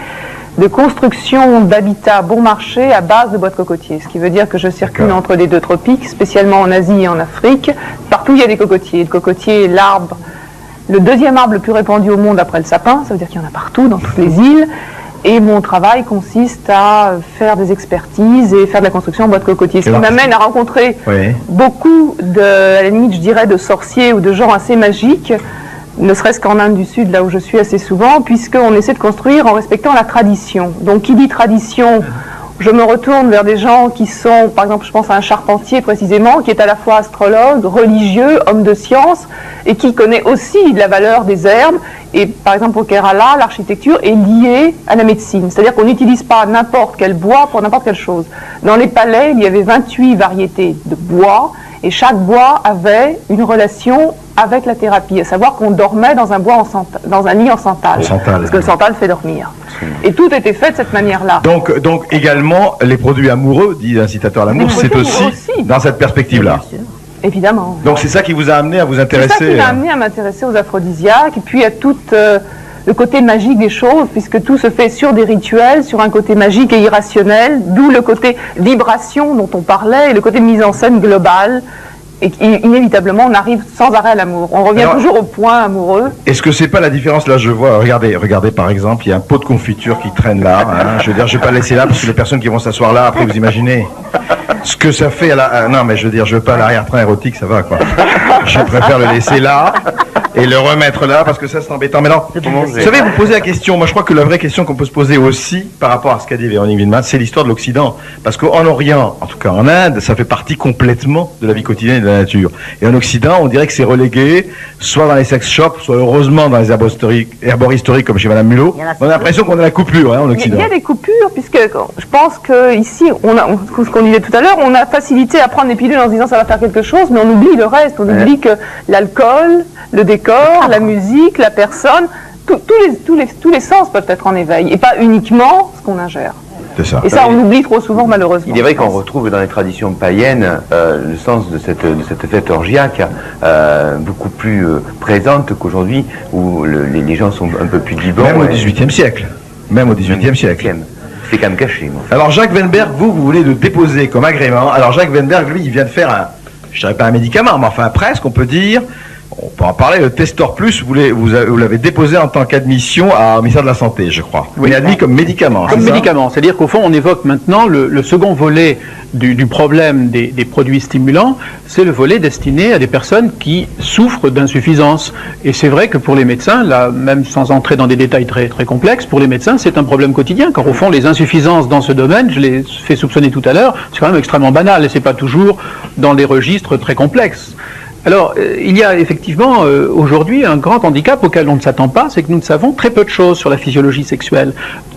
de construction d'habitats bon marché à base de bois de cocotier. Ce qui veut dire que je circule entre les 2 tropiques, spécialement en Asie et en Afrique. Partout, il y a des cocotiers. Le cocotier est l'arbre, le 2e arbre le plus répandu au monde après le sapin. Ça veut dire qu'il y en a partout, dans toutes les îles. Et mon travail consiste à faire des expertises et faire de la construction en bois de cocotier. Ce qui m'amène à rencontrer beaucoup à la limite, je dirais, de sorciers ou de gens assez magiques, ne serait-ce qu'en Inde du Sud, là où je suis assez souvent, puisqu'on essaie de construire en respectant la tradition. Donc, qui dit tradition, je me retourne vers des gens qui sont, par exemple, je pense à un charpentier précisément, qui est à la fois astrologue, religieux, homme de science, et qui connaît aussi la valeur des herbes. Et par exemple, au Kerala, l'architecture est liée à la médecine. C'est-à-dire qu'on n'utilise pas n'importe quel bois pour n'importe quelle chose. Dans les palais, il y avait 28 variétés de bois, et chaque bois avait une relation avec la thérapie. À savoir qu'on dormait dans un lit en santal. Parce que le santal fait dormir. Et tout était fait de cette manière-là. Donc également, les produits amoureux, dit l'incitateur à l'amour, c'est aussi dans cette perspective-là. Évidemment. Donc c'est ça qui vous a amené à vous intéresser... C'est ça qui m'a amené à m'intéresser aux aphrodisiaques, et puis à tout le côté magique des choses, puisque tout se fait sur des rituels, sur un côté magique et irrationnel, d'où le côté vibration dont on parlait, et le côté mise en scène globale. Et inévitablement, on arrive sans arrêt à l'amour. On revient toujours au point amoureux. Est-ce que c'est pas la différence? Là, je vois, regardez par exemple, il y a un pot de confiture qui traîne là. Hein, je veux dire, je vais pas le laisser là parce que les personnes qui vont s'asseoir là, après, vous imaginez ce que ça fait à la... non, mais je veux dire, je veux pas l'arrière-train érotique, ça va, quoi. Je préfère le laisser là et le remettre là parce que ça, c'est embêtant. Mais non, vous savez, vous posez la question. Moi, je crois que la vraie question qu'on peut se poser aussi par rapport à ce qu'a dit Véronique Villemin, c'est l'histoire de l'Occident. Parce qu'en Orient, en tout cas en Inde, ça fait partie complètement de la vie quotidienne et de la nature. Et en Occident, on dirait que c'est relégué, soit dans les sex shops, soit heureusement dans les herboristeries comme chez Madame Mulot. On a l'impression qu'on a la coupure, hein, en Occident. Il y a des coupures, puisque je pense qu'ici, ce qu'on disait tout à l'heure, on a facilité à prendre des pilules en se disant ça va faire quelque chose, mais on oublie le reste. On oublie que l'alcool, le décor, la musique, la personne, tous les sens peuvent être en éveil, et pas uniquement ce qu'on ingère. C'est ça. Et ça, on oublie trop souvent, malheureusement. Il est vrai qu'on retrouve dans les traditions païennes le sens de cette fête orgiaque beaucoup plus présente qu'aujourd'hui, où les gens sont un peu plus vivants. Même au XVIIIe siècle. Même au XVIIIe siècle. C'est quand même caché. Alors Jacques Weinberg, vous voulez le déposer comme agrément. Alors Jacques Weinberg, lui, il vient de faire je dirais pas un médicament, mais enfin presque, on peut dire. On peut en parler, le Testor Plus, vous l'avez déposé en tant qu'admission au ministère de la Santé, je crois. Oui. Il est admis comme médicament. Comme médicament, c'est-à-dire qu'au fond, on évoque maintenant le second volet du problème des produits stimulants, c'est le volet destiné à des personnes qui souffrent d'insuffisance. Et c'est vrai que pour les médecins, là, même sans entrer dans des détails très, très complexes, pour les médecins, c'est un problème quotidien, car au fond, les insuffisances dans ce domaine, je l'ai fait soupçonner tout à l'heure, c'est quand même extrêmement banal, et c'est pas toujours dans des registres très complexes. Alors, il y a effectivement aujourd'hui un grand handicap auquel on ne s'attend pas, c'est que nous ne savons très peu de choses sur la physiologie sexuelle.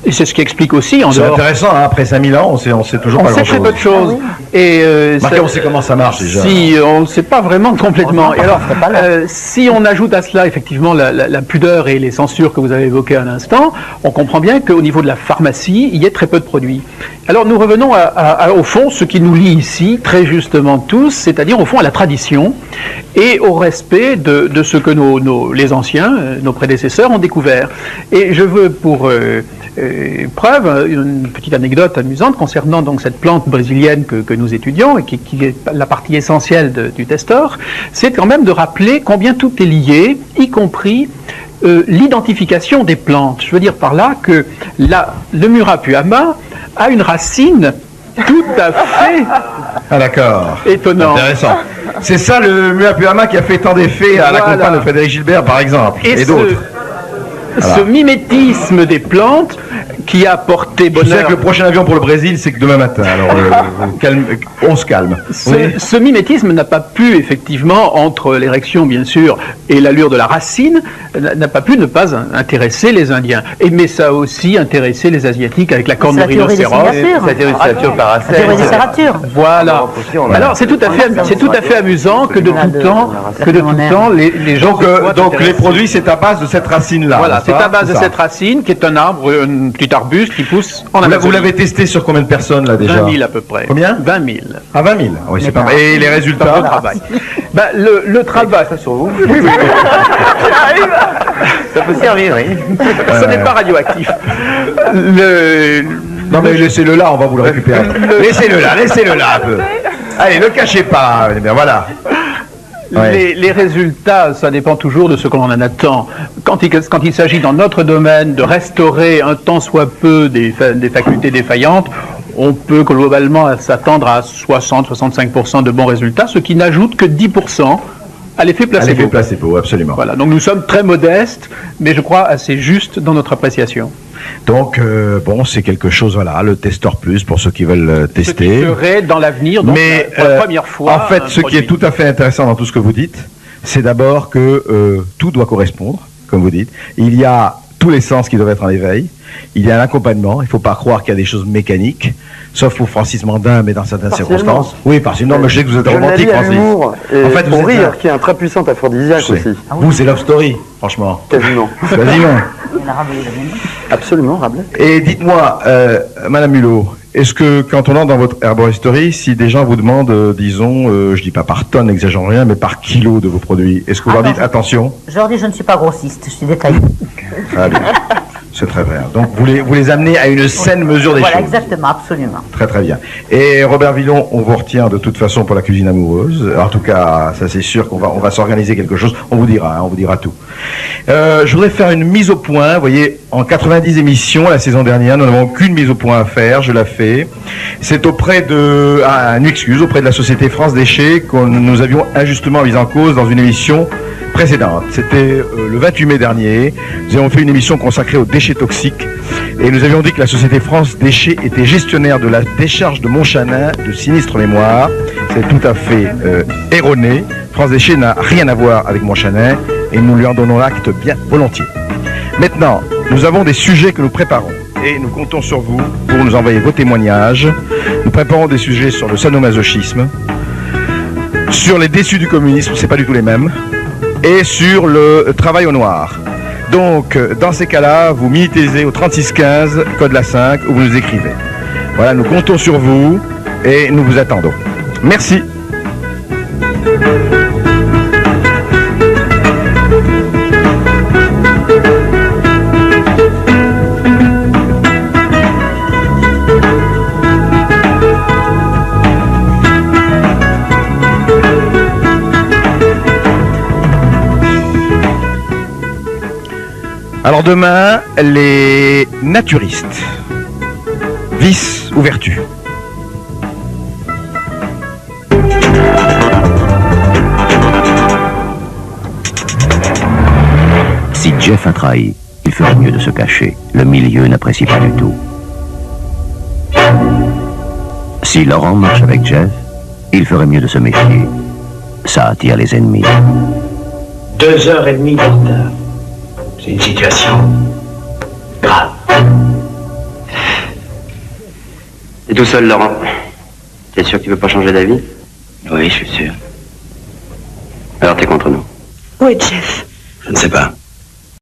Et c'est ce qui explique aussi en dehors... C'est intéressant, hein, après 5000 ans, on sait toujours pas grand-chose. On sait très peu de choses. Ah oui. Et on sait comment ça marche déjà. Si, on ne sait pas vraiment complètement. Et alors, si on ajoute à cela effectivement la pudeur et les censures que vous avez évoquées à l'instant, on comprend bien qu'au niveau de la pharmacie, il y a très peu de produits. Alors nous revenons au fond, ce qui nous lie ici, très justement tous, c'est-à-dire au fond à la tradition et au respect de ce que les anciens, nos prédécesseurs ont découvert. Et je veux pour preuve une petite anecdote amusante concernant donc cette plante brésilienne que nous étudions et qui est la partie essentielle du Testor, c'est quand même de rappeler combien tout est lié, y compris l'identification des plantes. Je veux dire par là que le Murapuama a une racine tout à fait étonnante. Intéressant. C'est ça le Murapuama qui a fait tant d'effets à la campagne de Frédéric Gilbert, par exemple, et d'autres. Ce mimétisme des plantes qui a porté bonheur. Je sais que le prochain avion pour le Brésil, c'est que demain matin. Alors, on se calme. Ce mimétisme n'a pas pu, effectivement, entre l'érection, bien sûr, et l'allure de la racine, n'a pas pu ne pas intéresser les Indiens. Mais ça a aussi intéressé les Asiatiques avec la corne de rhinocéros. La théorie des serratures paracèles. La théorie des serratures. Voilà. Alors, c'est tout à fait amusant que de tout temps, les gens... Donc, les produits, c'est à base de cette racine-là. Voilà. C'est à base de cette racine qui est un arbre, un petit arbuste qui pousse en Amazonie. Vous l'avez testé sur combien de personnes là déjà? 20 000 à peu près. Combien? 20 000. Ah, 20 000. Oui, c'est pas mal. Et les résultats? Le travail. Le travail. Ça sur vous? Oui. Ça peut servir, oui. Ce n'est pas radioactif. Non mais laissez-le là, on va vous le récupérer. Laissez-le là un peu. Allez, ne cachez pas. Eh bien voilà. Les résultats, ça dépend toujours de ce que l'on en attend. Quand il s'agit dans notre domaine de restaurer un tant soit peu des facultés défaillantes, on peut globalement s'attendre à 60-65% de bons résultats, ce qui n'ajoute que 10% à l'effet placebo. À l'effet placebo, absolument. Voilà, donc nous sommes très modestes, mais je crois assez justes dans notre appréciation. Donc, c'est quelque chose, voilà, le Testor Plus pour ceux qui veulent tester. Ce qui serait dans l'avenir, donc, pour la première fois. En fait, ce qui est tout à fait intéressant dans tout ce que vous dites, c'est d'abord que tout doit correspondre, comme vous dites. Il y a tous les sens qui doivent être en éveil. Il y a un accompagnement. Il ne faut pas croire qu'il y a des choses mécaniques, sauf pour Francis Mandin, mais dans certaines circonstances. Oui, partiellement. Mais je sais que vous êtes romantique, Francis. En fait, vous rire, qui est un très puissant aphrodisiaque aussi. Vous, c'est Love Story, franchement. Quasiment. Absolument, Rabelais. Et dites-moi, Madame Mulot, est-ce que quand on entre dans votre herboristerie, si des gens vous demandent, disons, je dis pas par tonne, n'exagérons rien, mais par kilo de vos produits, est-ce que vous leur dites attention? Je leur dis, je ne suis pas grossiste, je suis détaillé. Très bien. C'est très vrai. Donc vous les amenez à une saine mesure des choses. Voilà, exactement, absolument. Très très bien. Et Robert Villon, on vous retient de toute façon pour la cuisine amoureuse. En tout cas, ça c'est sûr qu'on va s'organiser quelque chose. On vous dira tout. Je voudrais faire une mise au point. Vous voyez, en 90 émissions la saison dernière, nous n'avons aucune mise au point à faire. Je la fais. C'est auprès de la société France Déchets que nous avions injustement mis en cause dans une émission précédente. C'était le 28 mai dernier. Nous avons fait une émission consacrée aux déchets toxiques et nous avions dit que la société France Déchets était gestionnaire de la décharge de Montchanin de sinistre mémoire. C'est tout à fait erroné. France Déchets n'a rien à voir avec Montchanin et nous lui en donnons l'acte bien volontiers. Maintenant, nous avons des sujets que nous préparons et nous comptons sur vous pour nous envoyer vos témoignages. Nous préparons des sujets sur le sadomasochisme, sur les déçus du communisme, c'est pas du tout les mêmes, et sur le travail au noir. Donc, dans ces cas-là, vous militez au 3615, code la 5, où vous nous écrivez. Voilà, nous comptons sur vous et nous vous attendons. Merci. Alors demain, les naturistes. Vice ou vertu? Si Jeff a trahi, il ferait mieux de se cacher. Le milieu n'apprécie pas du tout. Si Laurent marche avec Jeff, il ferait mieux de se méfier. Ça attire les ennemis. 2h30 de retard. C'est une situation grave. T'es tout seul, Laurent. T'es sûr que tu veux pas changer d'avis? Oui, je suis sûr. Alors t'es contre nous? Où est Jeff? Je ne sais pas.